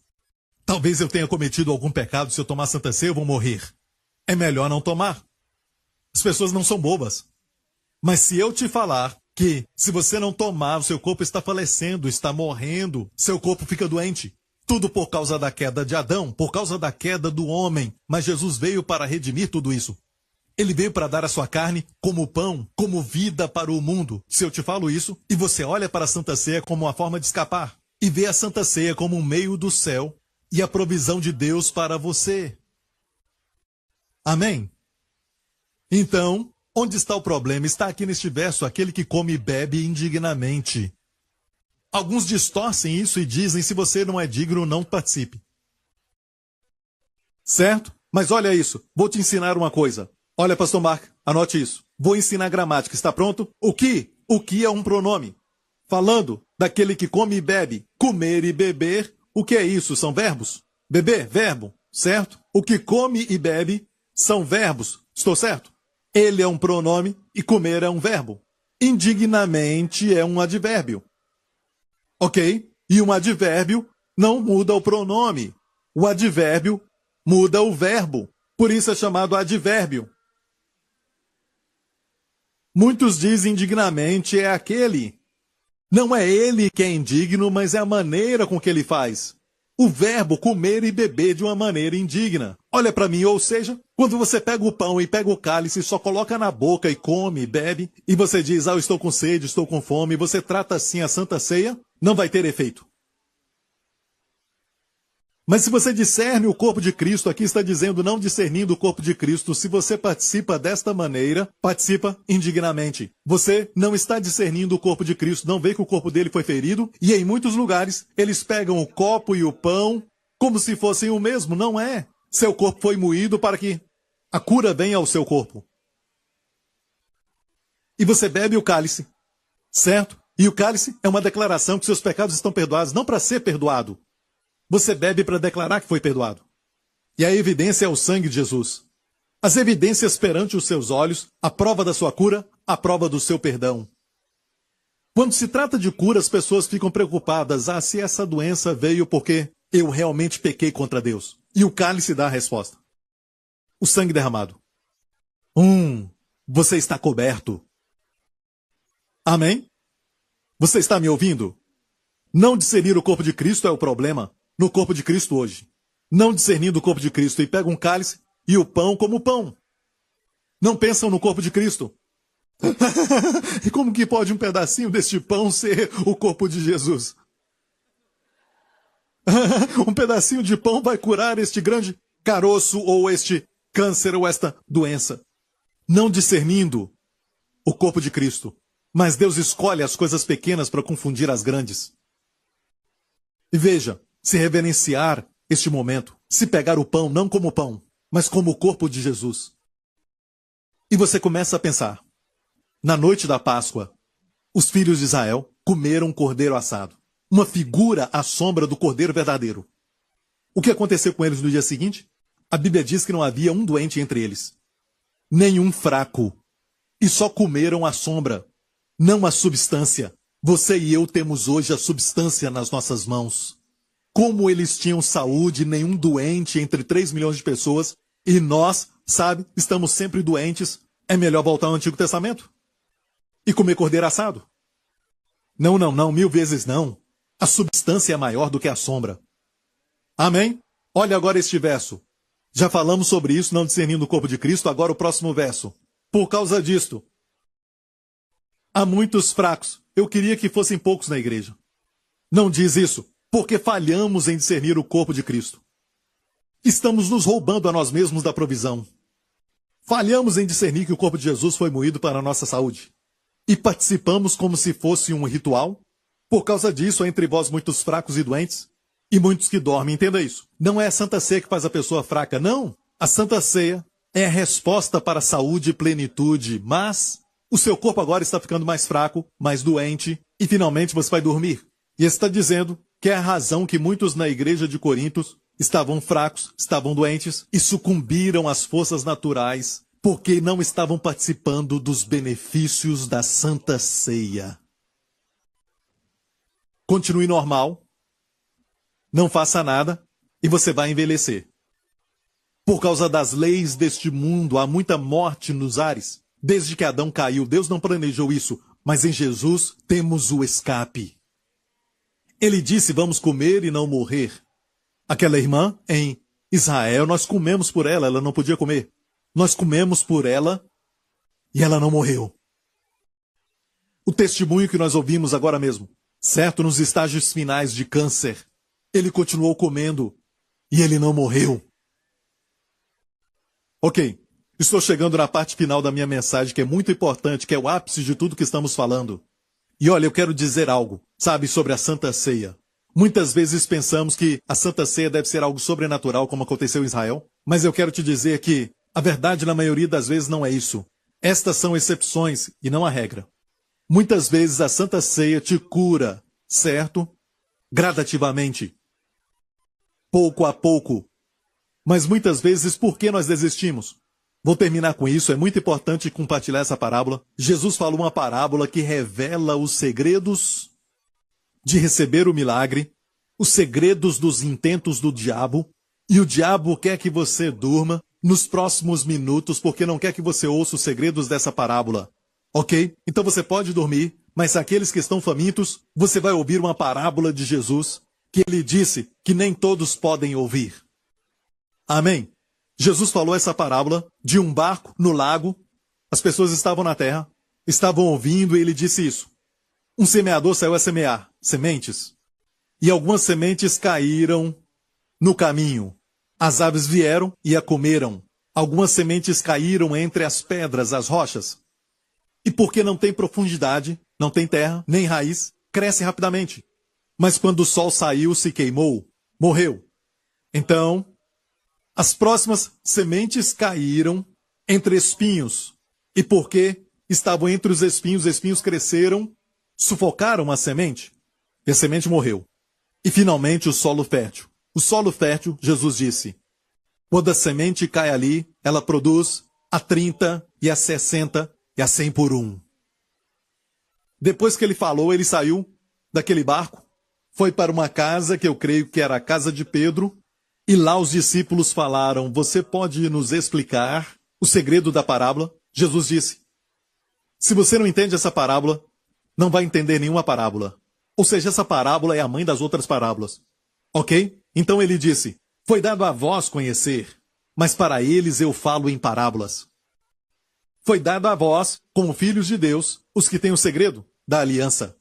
Talvez eu tenha cometido algum pecado, se eu tomar Santa Ceia eu vou morrer. É melhor não tomar. As pessoas não são bobas. Mas se eu te falar que se você não tomar, o seu corpo está falecendo, está morrendo, seu corpo fica doente. Tudo por causa da queda de Adão, por causa da queda do homem. Mas Jesus veio para redimir tudo isso. Ele veio para dar a sua carne como pão, como vida para o mundo. Se eu te falo isso, e você olha para a Santa Ceia como uma forma de escapar, e vê a Santa Ceia como um meio do céu e a provisão de Deus para você. Amém? Então, onde está o problema? Está aqui neste verso, aquele que come e bebe indignamente. Alguns distorcem isso e dizem, se você não é digno, não participe. Certo? Mas olha isso, vou te ensinar uma coisa. Olha, pastor Mark, anote isso. Vou ensinar gramática, está pronto? O que é um pronome? Falando daquele que come e bebe. Comer e beber, o que é isso? São verbos? Beber, verbo, certo? O que come e bebe são verbos, estou certo? Ele é um pronome e comer é um verbo. Indignamente é um advérbio. Ok? E um advérbio não muda o pronome. O advérbio muda o verbo. Por isso é chamado advérbio. Muitos dizem indignamente é aquele. Não é ele que é indigno, mas é a maneira com que ele faz. O verbo comer e beber de uma maneira indigna. Olha para mim, ou seja, quando você pega o pão e pega o cálice, só coloca na boca e come e bebe, e você diz, eu estou com sede, estou com fome, e você trata assim a Santa Ceia, não vai ter efeito. Mas se você discerne o corpo de Cristo, aqui está dizendo não discernindo o corpo de Cristo, se você participa desta maneira, participa indignamente. Você não está discernindo o corpo de Cristo, não vê que o corpo dele foi ferido, e em muitos lugares eles pegam o copo e o pão como se fossem o mesmo, não é. Seu corpo foi moído para que a cura venha ao seu corpo. E você bebe o cálice, certo? E o cálice é uma declaração que seus pecados estão perdoados, não para ser perdoado. Você bebe para declarar que foi perdoado. E a evidência é o sangue de Jesus. As evidências perante os seus olhos, a prova da sua cura, a prova do seu perdão. Quando se trata de cura, as pessoas ficam preocupadas. Se essa doença veio porque eu realmente pequei contra Deus. E o cálice dá a resposta. O sangue derramado. Você está coberto. Amém? Você está me ouvindo? Não discernir o corpo de Cristo é o problema. No corpo de Cristo hoje. Não discernindo o corpo de Cristo e pega um cálice e o pão como pão. Não pensam no corpo de Cristo. E como que pode um pedacinho deste pão ser o corpo de Jesus? Um pedacinho de pão vai curar este grande caroço ou este câncer ou esta doença. Não discernindo o corpo de Cristo. Mas Deus escolhe as coisas pequenas para confundir as grandes. E veja, se reverenciar este momento, se pegar o pão não como pão, mas como o corpo de Jesus. E você começa a pensar, na noite da Páscoa, os filhos de Israel comeram um cordeiro assado, uma figura à sombra do cordeiro verdadeiro. O que aconteceu com eles no dia seguinte? A Bíblia diz que não havia um doente entre eles, nenhum fraco, e só comeram a sombra, não a substância. Você e eu temos hoje a substância nas nossas mãos. Como eles tinham saúde, nenhum doente entre 3 milhões de pessoas, e nós, sabe, estamos sempre doentes, é melhor voltar ao Antigo Testamento? E comer cordeiro assado? Não, 1000 vezes não. A substância é maior do que a sombra. Amém? Olha agora este verso. Já falamos sobre isso, não discernindo o corpo de Cristo, agora o próximo verso. Por causa disto, há muitos fracos. Eu queria que fossem poucos na igreja. Não diz isso. Porque falhamos em discernir o corpo de Cristo. Estamos nos roubando a nós mesmos da provisão. Falhamos em discernir que o corpo de Jesus foi moído para a nossa saúde. E participamos como se fosse um ritual. Por causa disso, há entre vós muitos fracos e doentes, e muitos que dormem. Entenda isso. Não é a Santa Ceia que faz a pessoa fraca, não. A Santa Ceia é a resposta para a saúde e plenitude, mas o seu corpo agora está ficando mais fraco, mais doente, e finalmente você vai dormir. E está dizendo que é a razão que muitos na igreja de Corinto estavam fracos, estavam doentes e sucumbiram às forças naturais porque não estavam participando dos benefícios da Santa Ceia. Continue normal, não faça nada e você vai envelhecer. Por causa das leis deste mundo, há muita morte nos ares. Desde que Adão caiu, Deus não planejou isso, mas em Jesus temos o escape. Ele disse, vamos comer e não morrer. Aquela irmã em Israel, nós comemos por ela, ela não podia comer. Nós comemos por ela e ela não morreu. O testemunho que nós ouvimos agora mesmo, certo, nos estágios finais de câncer, ele continuou comendo e ele não morreu. Ok, estou chegando na parte final da minha mensagem, que é muito importante, que é o ápice de tudo que estamos falando. E olha, eu quero dizer algo, sabe, sobre a Santa Ceia. Muitas vezes pensamos que a Santa Ceia deve ser algo sobrenatural, como aconteceu em Israel, mas eu quero te dizer que a verdade na maioria das vezes não é isso. Estas são exceções e não a regra. Muitas vezes a Santa Ceia te cura, certo? Gradativamente. Pouco a pouco. Mas muitas vezes, por que nós desistimos? Vou terminar com isso, é muito importante compartilhar essa parábola. Jesus falou uma parábola que revela os segredos de receber o milagre, os segredos dos intentos do diabo, e o diabo quer que você durma nos próximos minutos, porque não quer que você ouça os segredos dessa parábola. Ok? Então você pode dormir, mas aqueles que estão famintos, você vai ouvir uma parábola de Jesus, que ele disse que nem todos podem ouvir. Amém? Jesus falou essa parábola de um barco no lago, as pessoas estavam na terra, estavam ouvindo e ele disse isso. Um semeador saiu a semear sementes, e algumas sementes caíram no caminho. As aves vieram e a comeram. Algumas sementes caíram entre as pedras, as rochas. E porque não tem profundidade, não tem terra, nem raiz, cresce rapidamente. Mas quando o sol saiu, se queimou, morreu. Então, as próximas sementes caíram entre espinhos. E porque estavam entre os espinhos cresceram, sufocaram a semente. E a semente morreu. E finalmente o solo fértil. O solo fértil, Jesus disse, quando a semente cai ali, ela produz a 30 e a 60 e a 100 por 1. Depois que ele falou, ele saiu daquele barco, foi para uma casa que eu creio que era a casa de Pedro, e lá os discípulos falaram, você pode nos explicar o segredo da parábola? Jesus disse, se você não entende essa parábola, não vai entender nenhuma parábola. Ou seja, essa parábola é a mãe das outras parábolas. Ok? Então ele disse, foi dado a vós conhecer, mas para eles eu falo em parábolas. Foi dado a vós, como filhos de Deus, os que têm o segredo da aliança.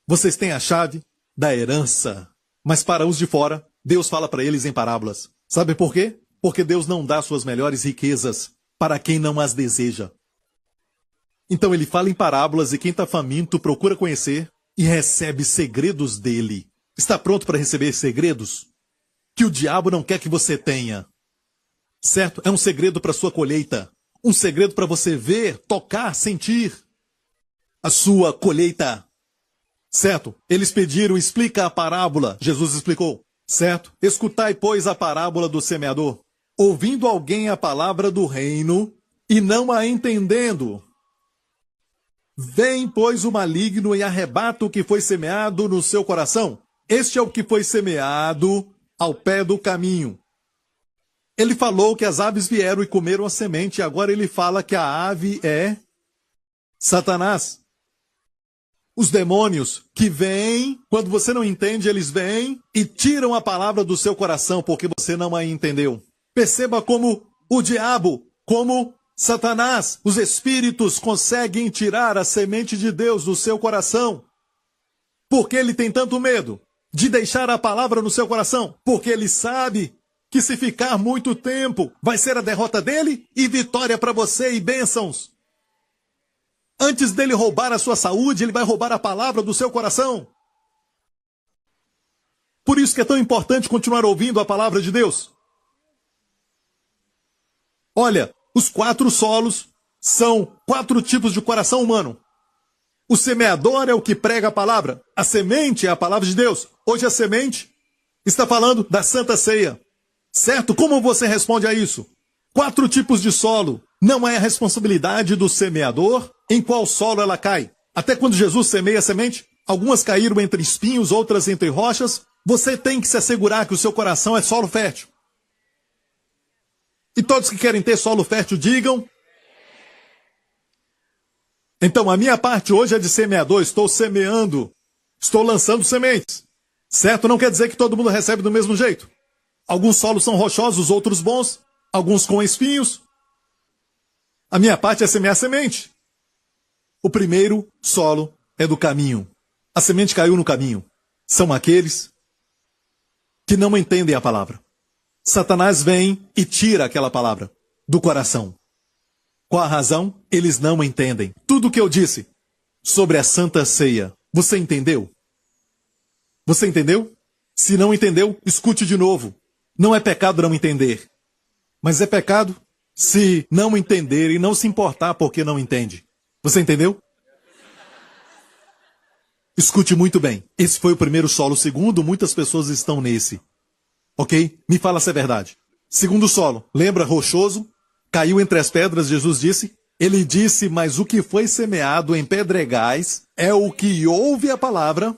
Vocês têm a chave da herança. Mas para os de fora, Deus fala para eles em parábolas. Sabe por quê? Porque Deus não dá suas melhores riquezas para quem não as deseja. Então ele fala em parábolas e quem está faminto procura conhecer e recebe segredos dele. Está pronto para receber segredos? Que o diabo não quer que você tenha. Certo? É um segredo para sua colheita. Um segredo para você ver, tocar, sentir a sua colheita. Certo? Eles pediram, explica a parábola. Jesus explicou. Certo? Escutai, pois, a parábola do semeador. Ouvindo alguém a palavra do reino e não a entendendo. Vem, pois, o maligno e arrebata o que foi semeado no seu coração. Este é o que foi semeado ao pé do caminho. Ele falou que as aves vieram e comeram a semente, e agora ele fala que a ave é Satanás. Os demônios que vêm, quando você não entende, eles vêm e tiram a palavra do seu coração, porque você não a entendeu. Perceba como o diabo, como Satanás, os espíritos conseguem tirar a semente de Deus do seu coração. Por que ele tem tanto medo? de deixar a palavra no seu coração, porque ele sabe que se ficar muito tempo, vai ser a derrota dele e vitória para você e bênçãos. Antes dele roubar a sua saúde, ele vai roubar a palavra do seu coração. Por isso que é tão importante continuar ouvindo a palavra de Deus. Olha, os 4 solos são 4 tipos de coração humano. O semeador é o que prega a palavra. A semente é a palavra de Deus. Hoje a semente está falando da Santa Ceia. Certo? Como você responde a isso? 4 tipos de solo. Não é a responsabilidade do semeador em qual solo ela cai. Até quando Jesus semeia a semente, algumas caíram entre espinhos, outras entre rochas. Você tem que se assegurar que o seu coração é solo fértil. E todos que querem ter solo fértil, digam. Então, a minha parte hoje é de semeador. Estou semeando. Estou lançando sementes. Certo? Não quer dizer que todo mundo recebe do mesmo jeito. Alguns solos são rochosos, outros bons. Alguns com espinhos. A minha parte é semear semente. O primeiro solo é do caminho. A semente caiu no caminho. São aqueles que não entendem a palavra. Satanás vem e tira aquela palavra do coração. Qual a razão? Eles não entendem. Tudo o que eu disse sobre a Santa Ceia, você entendeu? Você entendeu? Se não entendeu, escute de novo. Não é pecado não entender. Mas é pecado se não entender e não se importar porque não entende. Você entendeu? Escute muito bem. Esse foi o primeiro solo. O segundo, muitas pessoas estão nesse. Ok? Me fala se é verdade. Segundo solo, lembra rochoso? Caiu entre as pedras, Jesus disse. Ele disse, mas o que foi semeado em pedregais é o que ouve a palavra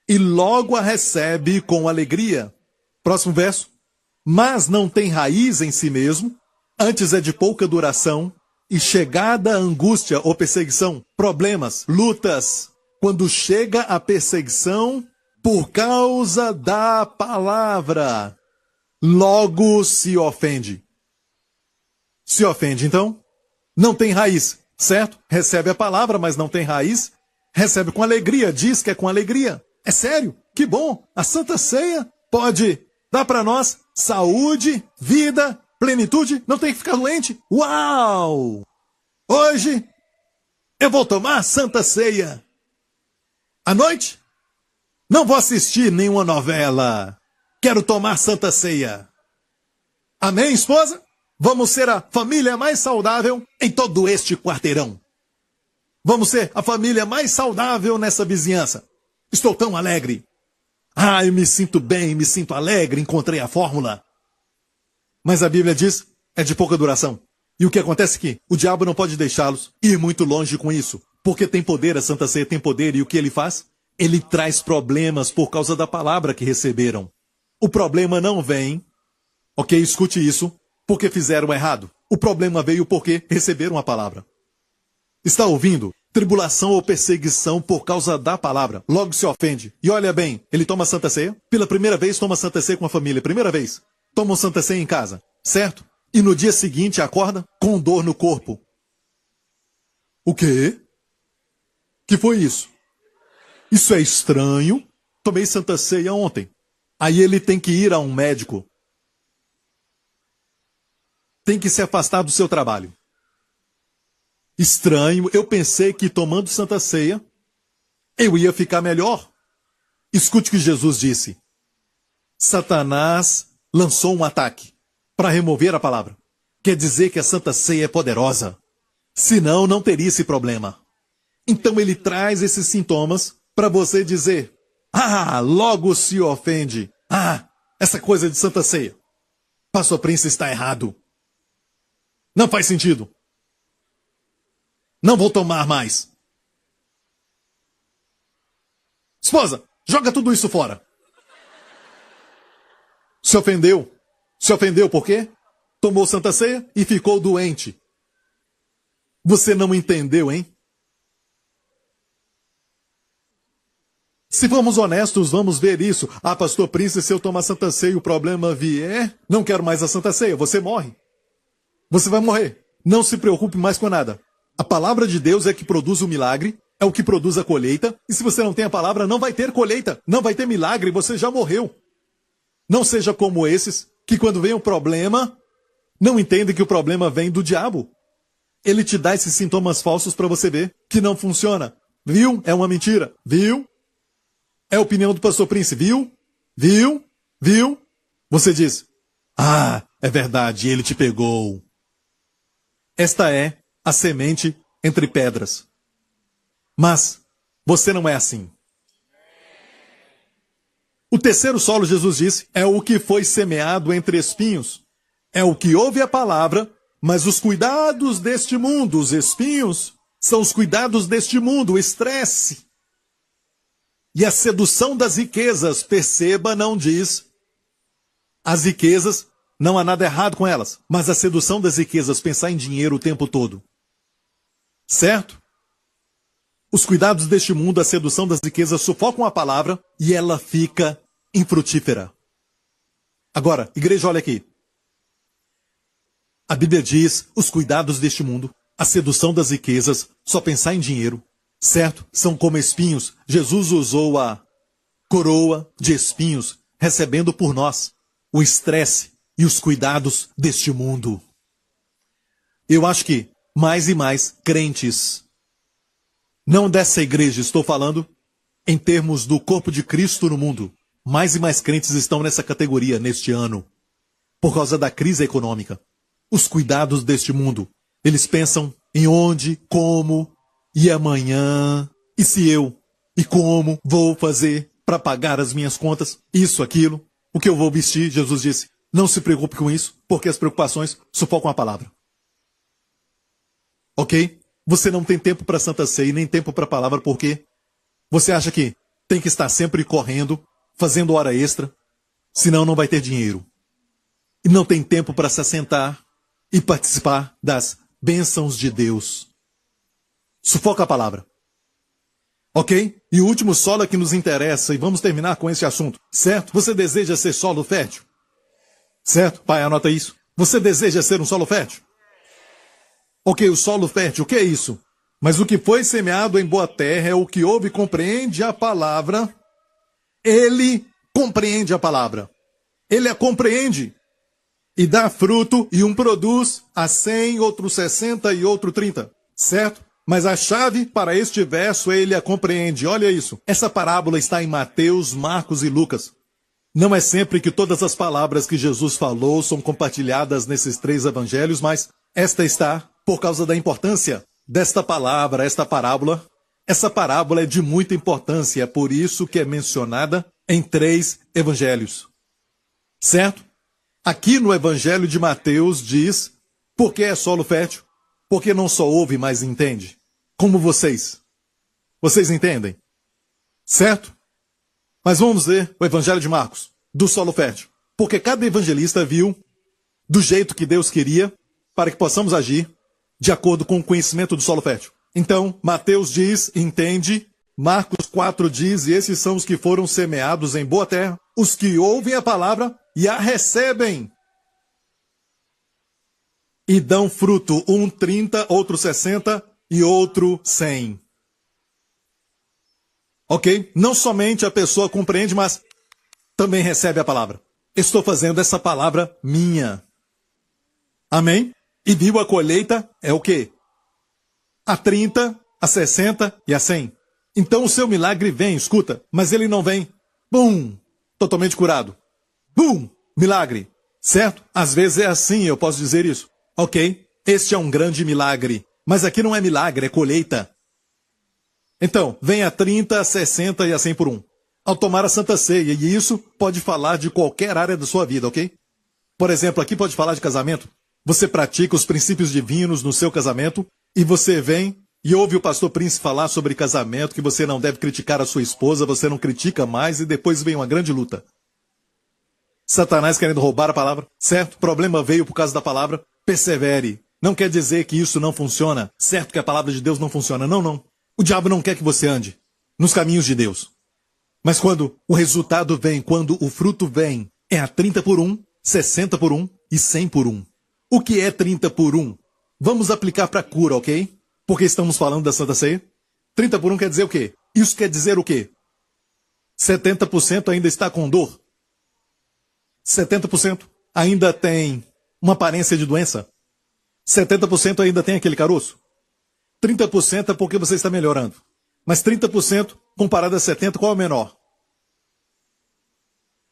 e logo a recebe com alegria. Próximo verso. Mas não tem raiz em si mesmo, antes é de pouca duração, e chegada a angústia ou perseguição, problemas, lutas. Quando chega a perseguição por causa da palavra, logo se ofende. Se ofende, então, não tem raiz, certo? Recebe a palavra, mas não tem raiz. Recebe com alegria, diz que é com alegria. É sério, que bom. A Santa Ceia pode dar para nós saúde, vida, plenitude, não tem que ficar doente. Uau! Hoje eu vou tomar Santa Ceia. À noite, não vou assistir nenhuma novela. Quero tomar Santa Ceia. Amém, esposa? Vamos ser a família mais saudável em todo este quarteirão. Vamos ser a família mais saudável nessa vizinhança. Estou tão alegre. Ah, eu me sinto bem, me sinto alegre, encontrei a fórmula. Mas a Bíblia diz, é de pouca duração. E o que acontece aqui? O diabo não pode deixá-los ir muito longe com isso. Porque tem poder, a Santa Ceia tem poder, e o que ele faz? Ele traz problemas por causa da palavra que receberam. O problema não vem, ok, escute isso, porque fizeram errado. O problema veio porque receberam a palavra. Está ouvindo? Tribulação ou perseguição por causa da palavra. Logo se ofende. E olha bem, ele toma Santa Ceia. Pela primeira vez toma Santa Ceia com a família. Primeira vez. Toma Santa Ceia em casa. Certo? E no dia seguinte acorda com dor no corpo. O quê? Que foi isso? Isso é estranho. Tomei Santa Ceia ontem. Aí ele tem que ir a um médico. Tem que se afastar do seu trabalho. Estranho, eu pensei que tomando Santa Ceia, eu ia ficar melhor. Escute o que Jesus disse. Satanás lançou um ataque para remover a palavra. Quer dizer que a Santa Ceia é poderosa. Senão, não teria esse problema. Então ele traz esses sintomas para você dizer, ah, logo se ofende. Ah, essa coisa de Santa Ceia. Pastor Prince está errado. Não faz sentido. Não vou tomar mais. Esposa, joga tudo isso fora. Se ofendeu. Se ofendeu por quê? Tomou Santa Ceia e ficou doente. Você não entendeu, hein? Se formos honestos, vamos ver isso. Ah, pastor Prince, se eu tomar Santa Ceia e o problema vier, não quero mais a Santa Ceia, você morre. Você vai morrer. Não se preocupe mais com nada. A palavra de Deus é que produz o milagre é o que produz a colheita. E se você não tem a palavra, não vai ter colheita, não vai ter milagre, você já morreu. Não seja como esses que quando vem um problema, não entendem que o problema vem do diabo. Ele te dá esses sintomas falsos para você ver que não funciona. Viu? É uma mentira. Viu? É a opinião do pastor Prince. Viu? Viu? Viu? Você diz, ah, é verdade, ele te pegou. Esta é a semente entre pedras. Mas você não é assim. O terceiro solo, Jesus disse, é o que foi semeado entre espinhos. É o que ouve a palavra, mas os cuidados deste mundo, os espinhos, são os cuidados deste mundo, o estresse. E a sedução das riquezas, perceba, não diz. As riquezas, não há nada errado com elas, mas a sedução das riquezas, pensar em dinheiro o tempo todo. Certo? Os cuidados deste mundo, a sedução das riquezas, sufocam a palavra e ela fica infrutífera. Agora, igreja, olha aqui. A Bíblia diz, os cuidados deste mundo, a sedução das riquezas, só pensar em dinheiro, certo? São como espinhos. Jesus usou a coroa de espinhos, recebendo por nós o estresse e os cuidados deste mundo. Eu acho que mais e mais crentes, não dessa igreja, estou falando em termos do corpo de Cristo no mundo, mais e mais crentes estão nessa categoria neste ano, por causa da crise econômica. Os cuidados deste mundo, eles pensam em onde, como, e amanhã, e se eu, e como vou fazer para pagar as minhas contas, isso, aquilo, o que eu vou vestir. Jesus disse, não se preocupe com isso, porque as preocupações sufocam a palavra. Ok? Você não tem tempo para Santa Ceia, nem tempo para a palavra, porque você acha que tem que estar sempre correndo, fazendo hora extra, senão não vai ter dinheiro. E não tem tempo para se assentar e participar das bênçãos de Deus. Sufoca a palavra. Ok? E o último solo que nos interessa, e vamos terminar com esse assunto, certo? Você deseja ser solo fértil? Certo? Pai, anota isso. Você deseja ser um solo fértil? Ok, o solo fértil, o que é isso? Mas o que foi semeado em boa terra é o que ouve e compreende a palavra. Ele compreende a palavra. Ele a compreende. E dá fruto, e um produz a 100, outro 60 e outro 30. Certo? Mas a chave para este verso, ele a compreende. Olha isso. Essa parábola está em Mateus, Marcos e Lucas. Não é sempre que todas as palavras que Jesus falou são compartilhadas nesses três evangelhos, mas esta está por causa da importância desta palavra, esta parábola. Essa parábola é de muita importância, é por isso que é mencionada em três evangelhos. Certo? Aqui no evangelho de Mateus diz, por que é solo fértil? Porque não só ouve, mas entende. Como vocês. Vocês entendem? Certo? Mas vamos ver o evangelho de Marcos, do solo fértil. Porque cada evangelista viu do jeito que Deus queria para que possamos agir de acordo com o conhecimento do solo fértil. Então, Mateus diz, entende. Marcos 4 diz, e esses são os que foram semeados em boa terra, os que ouvem a palavra e a recebem. E dão fruto, um 30, outro 60 e outro 100. Ok? Não somente a pessoa compreende, mas também recebe a palavra. Estou fazendo essa palavra minha. Amém? E viu a colheita é o quê? A 30, a 60 e a 100. Então o seu milagre vem, escuta, mas ele não vem. Bum! Totalmente curado. Bum! Milagre. Certo? Às vezes é assim, eu posso dizer isso. Ok? Este é um grande milagre. Mas aqui não é milagre, é colheita. Então, vem a 30, a 60 e a 100 por 1. Ao tomar a Santa Ceia, e isso pode falar de qualquer área da sua vida, ok? Por exemplo, aqui pode falar de casamento. Você pratica os princípios divinos no seu casamento, e você vem e ouve o pastor Prince falar sobre casamento, que você não deve criticar a sua esposa, você não critica mais, e depois vem uma grande luta. Satanás querendo roubar a palavra, certo? O problema veio por causa da palavra. Persevere. Não quer dizer que isso não funciona, certo que a palavra de Deus não funciona. Não, não. O diabo não quer que você ande nos caminhos de Deus. Mas quando o resultado vem, quando o fruto vem, é a 30 por 1, 60 por 1 e 100 por 1. O que é 30 por 1? Vamos aplicar para cura, ok? Porque estamos falando da Santa Ceia. 30 por 1 quer dizer o quê? Isso quer dizer o quê? 70% ainda está com dor. 70% ainda tem uma aparência de doença. 70% ainda tem aquele caroço. 30% é porque você está melhorando. Mas 30% comparado a 70%, qual é o menor?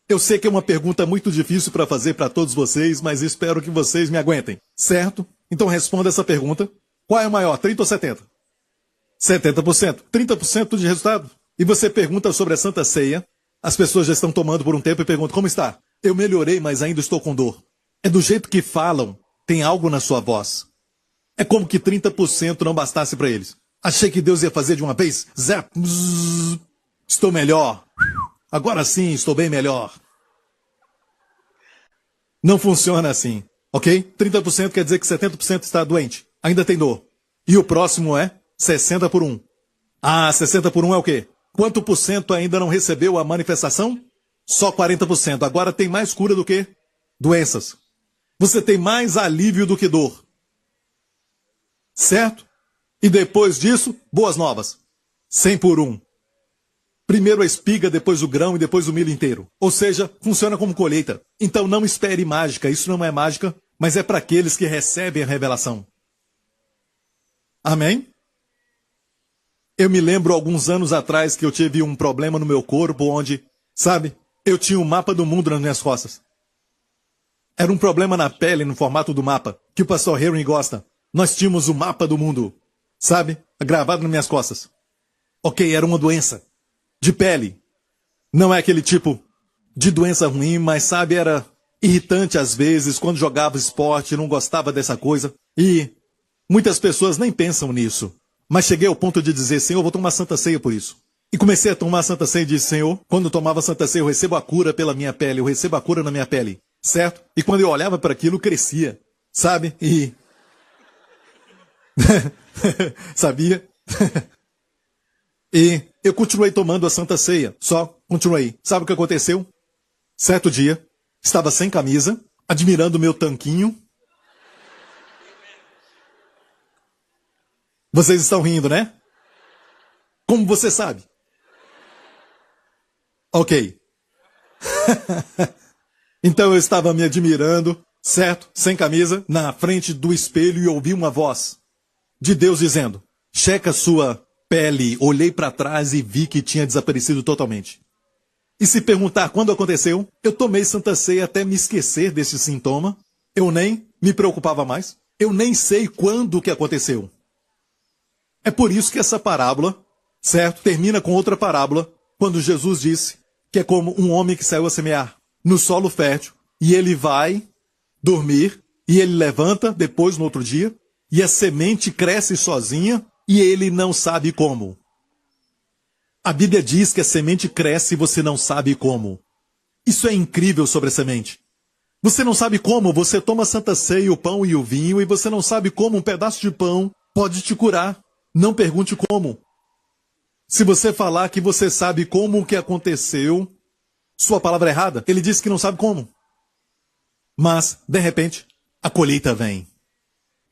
Eu sei que é uma pergunta muito difícil para fazer para todos vocês, mas espero que vocês me aguentem, certo? Então responda essa pergunta. Qual é o maior, 30 ou 70? 70%. 30% de resultado. E você pergunta sobre a Santa Ceia. As pessoas já estão tomando por um tempo e perguntam, como está? Eu melhorei, mas ainda estou com dor. É do jeito que falam, tem algo na sua voz. É como que 30% não bastasse para eles. Achei que Deus ia fazer de uma vez. Zap, zzz, estou melhor. Agora sim, estou bem melhor. Não funciona assim, ok? 30% quer dizer que 70% está doente. Ainda tem dor. E o próximo é 60 por 1. Ah, 60 por 1 é o quê? Quanto por cento ainda não recebeu a manifestação? Só 40%. Agora tem mais cura do que doenças. Você tem mais alívio do que dor. Certo? E depois disso, boas novas. 100 por 1. Primeiro a espiga, depois o grão e depois o milho inteiro. Ou seja, funciona como colheita. Então não espere mágica. Isso não é mágica, mas é para aqueles que recebem a revelação. Amém? Eu me lembro alguns anos atrás que eu tive um problema no meu corpo onde, sabe, eu tinha um mapa do mundo nas minhas costas. Era um problema na pele, no formato do mapa, que o pastor Henry gosta. Nós tínhamos o mapa do mundo, sabe, gravado nas minhas costas. Ok, era uma doença de pele. Não é aquele tipo de doença ruim, mas sabe, era irritante às vezes, quando jogava esporte, não gostava dessa coisa. E muitas pessoas nem pensam nisso. Mas cheguei ao ponto de dizer, Senhor, eu vou tomar Santa Ceia por isso. E comecei a tomar Santa Ceia e disse, Senhor, quando eu tomava Santa Ceia, eu recebo a cura pela minha pele, eu recebo a cura na minha pele, certo? E quando eu olhava para aquilo, crescia, sabe? E... sabia? E eu continuei tomando a Santa Ceia, só continuei. Sabe o que aconteceu? Certo dia, estava sem camisa, admirando o meu tanquinho. Vocês estão rindo, né? Como você sabe? Ok. Então eu estava me admirando, certo? Sem camisa, na frente do espelho e ouvi uma voz de Deus dizendo, checa sua pele. Olhei para trás e vi que tinha desaparecido totalmente. E se perguntar quando aconteceu, eu tomei Santa Ceia até me esquecer desse sintoma. Eu nem me preocupava mais. Eu nem sei quando que aconteceu. É por isso que essa parábola, certo, termina com outra parábola, quando Jesus disse que é como um homem que saiu a semear no solo fértil, e ele vai dormir, e ele levanta depois no outro dia, e a semente cresce sozinha, e ele não sabe como. A Bíblia diz que a semente cresce e você não sabe como. Isso é incrível sobre a semente. Você não sabe como, você toma a Santa Ceia, o pão e o vinho, e você não sabe como um pedaço de pão pode te curar. Não pergunte como. Se você falar que você sabe como o que aconteceu, sua palavra é errada. Ele disse que não sabe como. Mas, de repente, a colheita vem.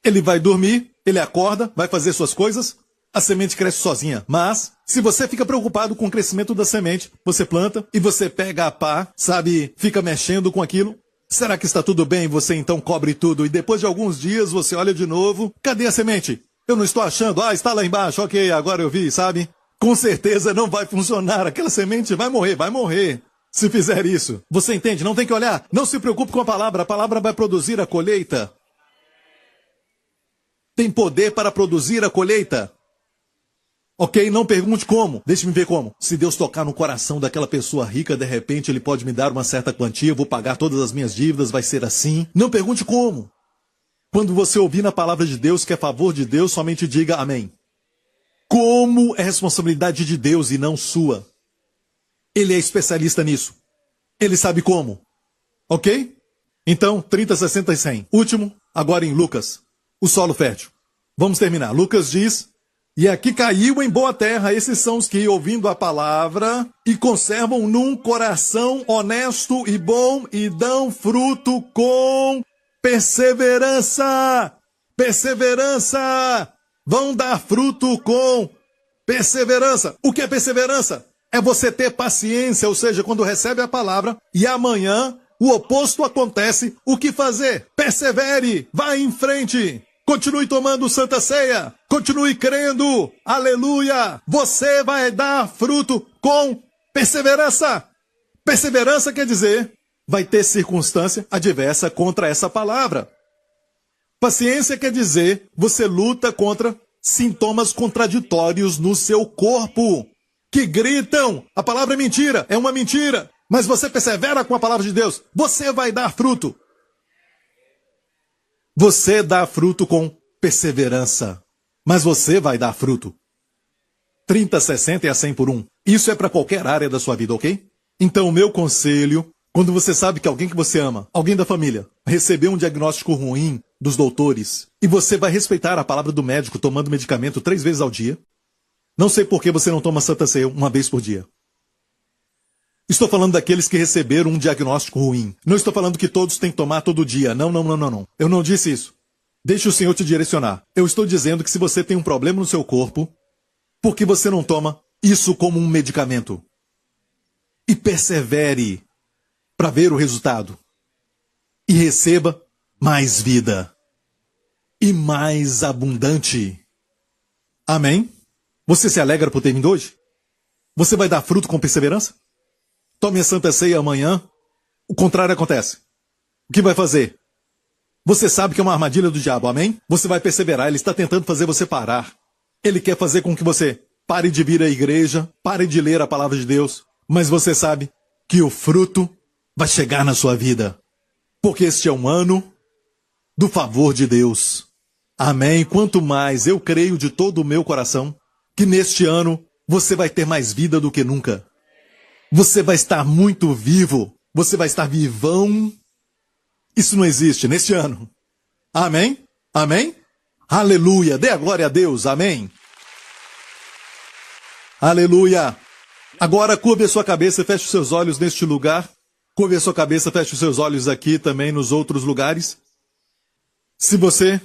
Ele vai dormir, ele acorda, vai fazer suas coisas, a semente cresce sozinha. Mas, se você fica preocupado com o crescimento da semente, você planta e você pega a pá, sabe, fica mexendo com aquilo. Será que está tudo bem? Você então cobre tudo e depois de alguns dias você olha de novo. Cadê a semente? Eu não estou achando. Ah, está lá embaixo. Ok, agora eu vi, sabe? Com certeza não vai funcionar. Aquela semente vai morrer. Se fizer isso. Você entende? Não tem que olhar. Não se preocupe com a palavra vai produzir a colheita. Tem poder para produzir a colheita. Ok? Não pergunte como. Deixe-me ver como. Se Deus tocar no coração daquela pessoa rica, de repente Ele pode me dar uma certa quantia, eu vou pagar todas as minhas dívidas, vai ser assim. Não pergunte como. Quando você ouvir na palavra de Deus que é a favor de Deus, somente diga amém. Como é responsabilidade de Deus e não sua. Ele é especialista nisso. Ele sabe como. Ok? Então, 30, 60 e 100. Último, agora em Lucas. O solo fértil. Vamos terminar. Lucas diz, e aqui caiu em boa terra. Esses são os que, ouvindo a palavra, e conservam num coração honesto e bom, e dão fruto com perseverança. Perseverança. Vão dar fruto com Perseverança. O que é perseverança? É você ter paciência, ou seja, quando recebe a palavra e amanhã o oposto acontece, o que fazer? Persevere, vá em frente. Continue tomando Santa Ceia. Continue crendo. Aleluia. Você vai dar fruto com perseverança. Perseverança quer dizer, vai ter circunstância adversa contra essa palavra. Paciência quer dizer, você luta contra sintomas contraditórios no seu corpo, que gritam, a palavra é mentira, é uma mentira, mas você persevera com a palavra de Deus, você vai dar fruto. Você dá fruto com perseverança, mas você vai dar fruto. 30, 60 e a 100 por 1. Isso é para qualquer área da sua vida, ok? Então, o meu conselho, quando você sabe que alguém que você ama, alguém da família, recebeu um diagnóstico ruim dos doutores, e você vai respeitar a palavra do médico tomando medicamento 3 vezes ao dia, não sei por que você não toma Santa Ceia 1 vez por dia. Estou falando daqueles que receberam um diagnóstico ruim. Não estou falando que todos têm que tomar todo dia. Não. Eu não disse isso. Deixe o Senhor te direcionar. Eu estou dizendo que se você tem um problema no seu corpo, por que você não toma isso como um medicamento? E persevere para ver o resultado. E receba mais vida. E mais abundante. Amém? Você se alegra por ter vindo hoje? Você vai dar fruto com perseverança? Tome a Santa Ceia amanhã, o contrário acontece. O que vai fazer? Você sabe que é uma armadilha do diabo, amém? Você vai perseverar, ele está tentando fazer você parar. Ele quer fazer com que você pare de vir à igreja, pare de ler a palavra de Deus, mas você sabe que o fruto vai chegar na sua vida. Porque este é um ano do favor de Deus. Amém? Quanto mais eu creio de todo o meu coração que neste ano você vai ter mais vida do que nunca. Você vai estar muito vivo. Você vai estar vivão. Isso não existe neste ano. Amém? Amém? Aleluia. Dê a glória a Deus. Amém? Aleluia. Agora curve a sua cabeça e feche os seus olhos neste lugar. Curve a sua cabeça, feche os seus olhos aqui também nos outros lugares. Se você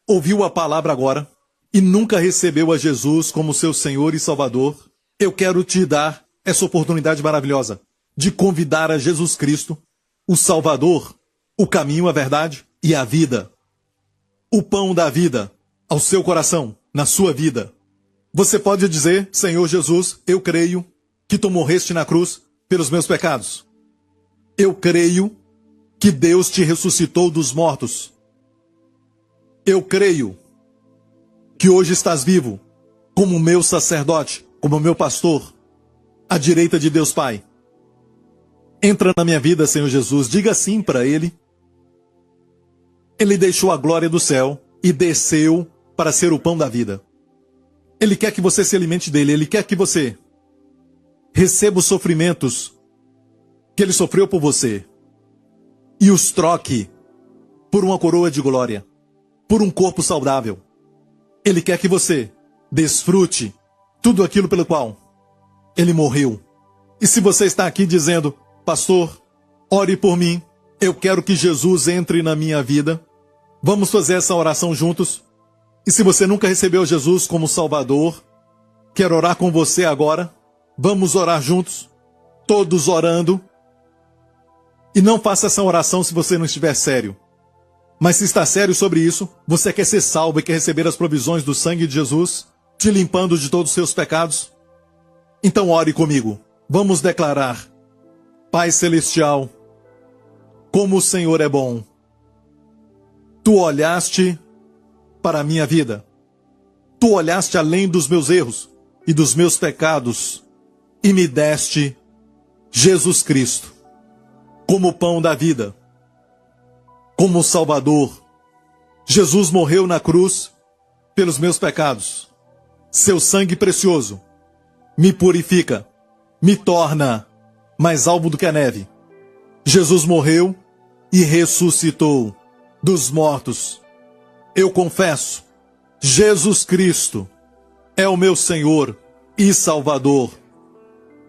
ouviu a palavra agora e nunca recebeu a Jesus como seu Senhor e Salvador, eu quero te dar essa oportunidade maravilhosa de convidar a Jesus Cristo, o Salvador, o caminho, a verdade e a vida. O pão da vida ao seu coração, na sua vida. Você pode dizer, Senhor Jesus, eu creio que tu morreste na cruz pelos meus pecados. Eu creio que Deus te ressuscitou dos mortos. Eu creio que hoje estás vivo como meu sacerdote, como meu pastor, à direita de Deus Pai. Entra na minha vida, Senhor Jesus, diga sim para Ele. Ele deixou a glória do céu e desceu para ser o pão da vida. Ele quer que você se alimente dele, Ele quer que você receba os sofrimentos que Ele sofreu por você e os troque por uma coroa de glória, por um corpo saudável. Ele quer que você desfrute tudo aquilo pelo qual Ele morreu. E se você está aqui dizendo, pastor, ore por mim, eu quero que Jesus entre na minha vida, vamos fazer essa oração juntos. E se você nunca recebeu Jesus como Salvador, quero orar com você agora, vamos orar juntos, todos orando. E não faça essa oração se você não estiver sério. Mas se está sério sobre isso, você quer ser salvo e quer receber as provisões do sangue de Jesus, te limpando de todos os seus pecados, então ore comigo. Vamos declarar: Pai Celestial, como o Senhor é bom. Tu olhaste para a minha vida. Tu olhaste além dos meus erros e dos meus pecados e me deste Jesus Cristo como o pão da vida, como o Salvador. Jesus morreu na cruz pelos meus pecados. Seu sangue precioso me purifica, me torna mais alvo do que a neve. Jesus morreu e ressuscitou dos mortos. Eu confesso, Jesus Cristo é o meu Senhor e Salvador.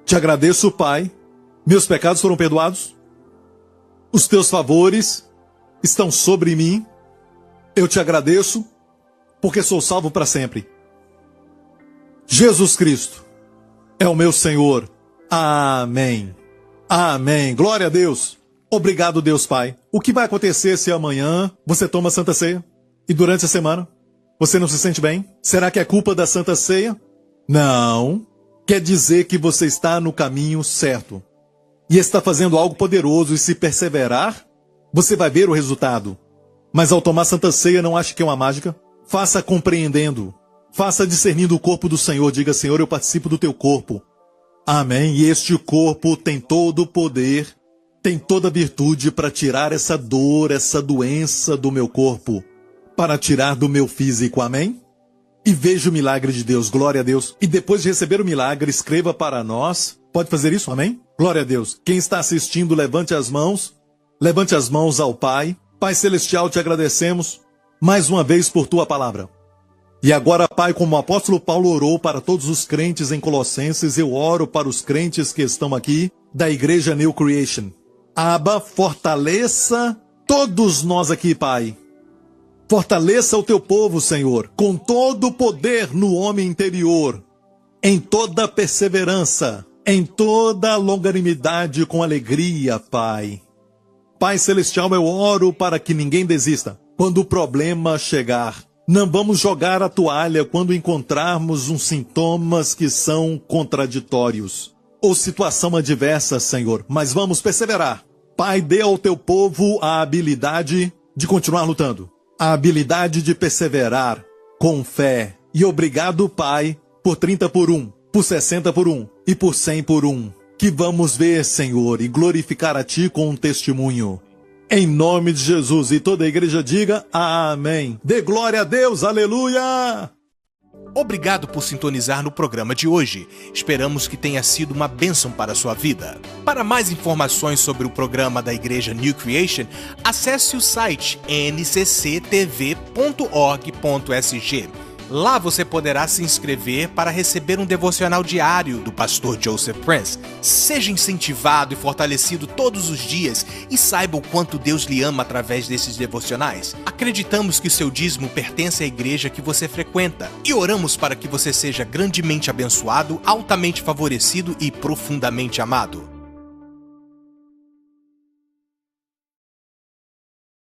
Te agradeço, Pai, meus pecados foram perdoados, os teus favores estão sobre mim. Eu te agradeço, porque sou salvo para sempre. Jesus Cristo é o meu Senhor. Amém. Amém. Glória a Deus. Obrigado, Deus Pai. O que vai acontecer se amanhã você toma a Santa Ceia e durante a semana você não se sente bem? Será que é culpa da Santa Ceia? Não. Quer dizer que você está no caminho certo e está fazendo algo poderoso, e se perseverar, você vai ver o resultado. Mas ao tomar Santa Ceia, não ache que é uma mágica. Faça compreendendo. Faça discernindo o corpo do Senhor. Diga: Senhor, eu participo do teu corpo. Amém. E este corpo tem todo o poder, tem toda a virtude para tirar essa dor, essa doença do meu corpo, para tirar do meu físico. Amém? E veja o milagre de Deus. Glória a Deus. E depois de receber o milagre, escreva para nós. Pode fazer isso? Amém? Glória a Deus. Quem está assistindo, levante as mãos. Levante as mãos ao Pai. Pai Celestial, te agradecemos mais uma vez por tua palavra. E agora, Pai, como o apóstolo Paulo orou para todos os crentes em Colossenses, eu oro para os crentes que estão aqui da Igreja New Creation. Abba, fortaleça todos nós aqui, Pai. Fortaleça o teu povo, Senhor, com todo o poder no homem interior, em toda perseverança, em toda longanimidade, com alegria, Pai. Pai Celestial, eu oro para que ninguém desista quando o problema chegar. Não vamos jogar a toalha quando encontrarmos uns sintomas que são contraditórios ou situação adversa, Senhor, mas vamos perseverar. Pai, dê ao teu povo a habilidade de continuar lutando, a habilidade de perseverar com fé. E obrigado, Pai, por 30 por 1, por 60 por 1 e por 100 por 1. Que vamos ver, Senhor, e glorificar a Ti com um testemunho. Em nome de Jesus. E toda a igreja diga amém. Dê glória a Deus, aleluia! Obrigado por sintonizar no programa de hoje. Esperamos que tenha sido uma bênção para a sua vida. Para mais informações sobre o programa da Igreja New Creation, acesse o site ncctv.org.sg. Lá você poderá se inscrever para receber um devocional diário do pastor Joseph Prince. Seja incentivado e fortalecido todos os dias e saiba o quanto Deus lhe ama através desses devocionais. Acreditamos que o seu dízimo pertence à igreja que você frequenta e oramos para que você seja grandemente abençoado, altamente favorecido e profundamente amado.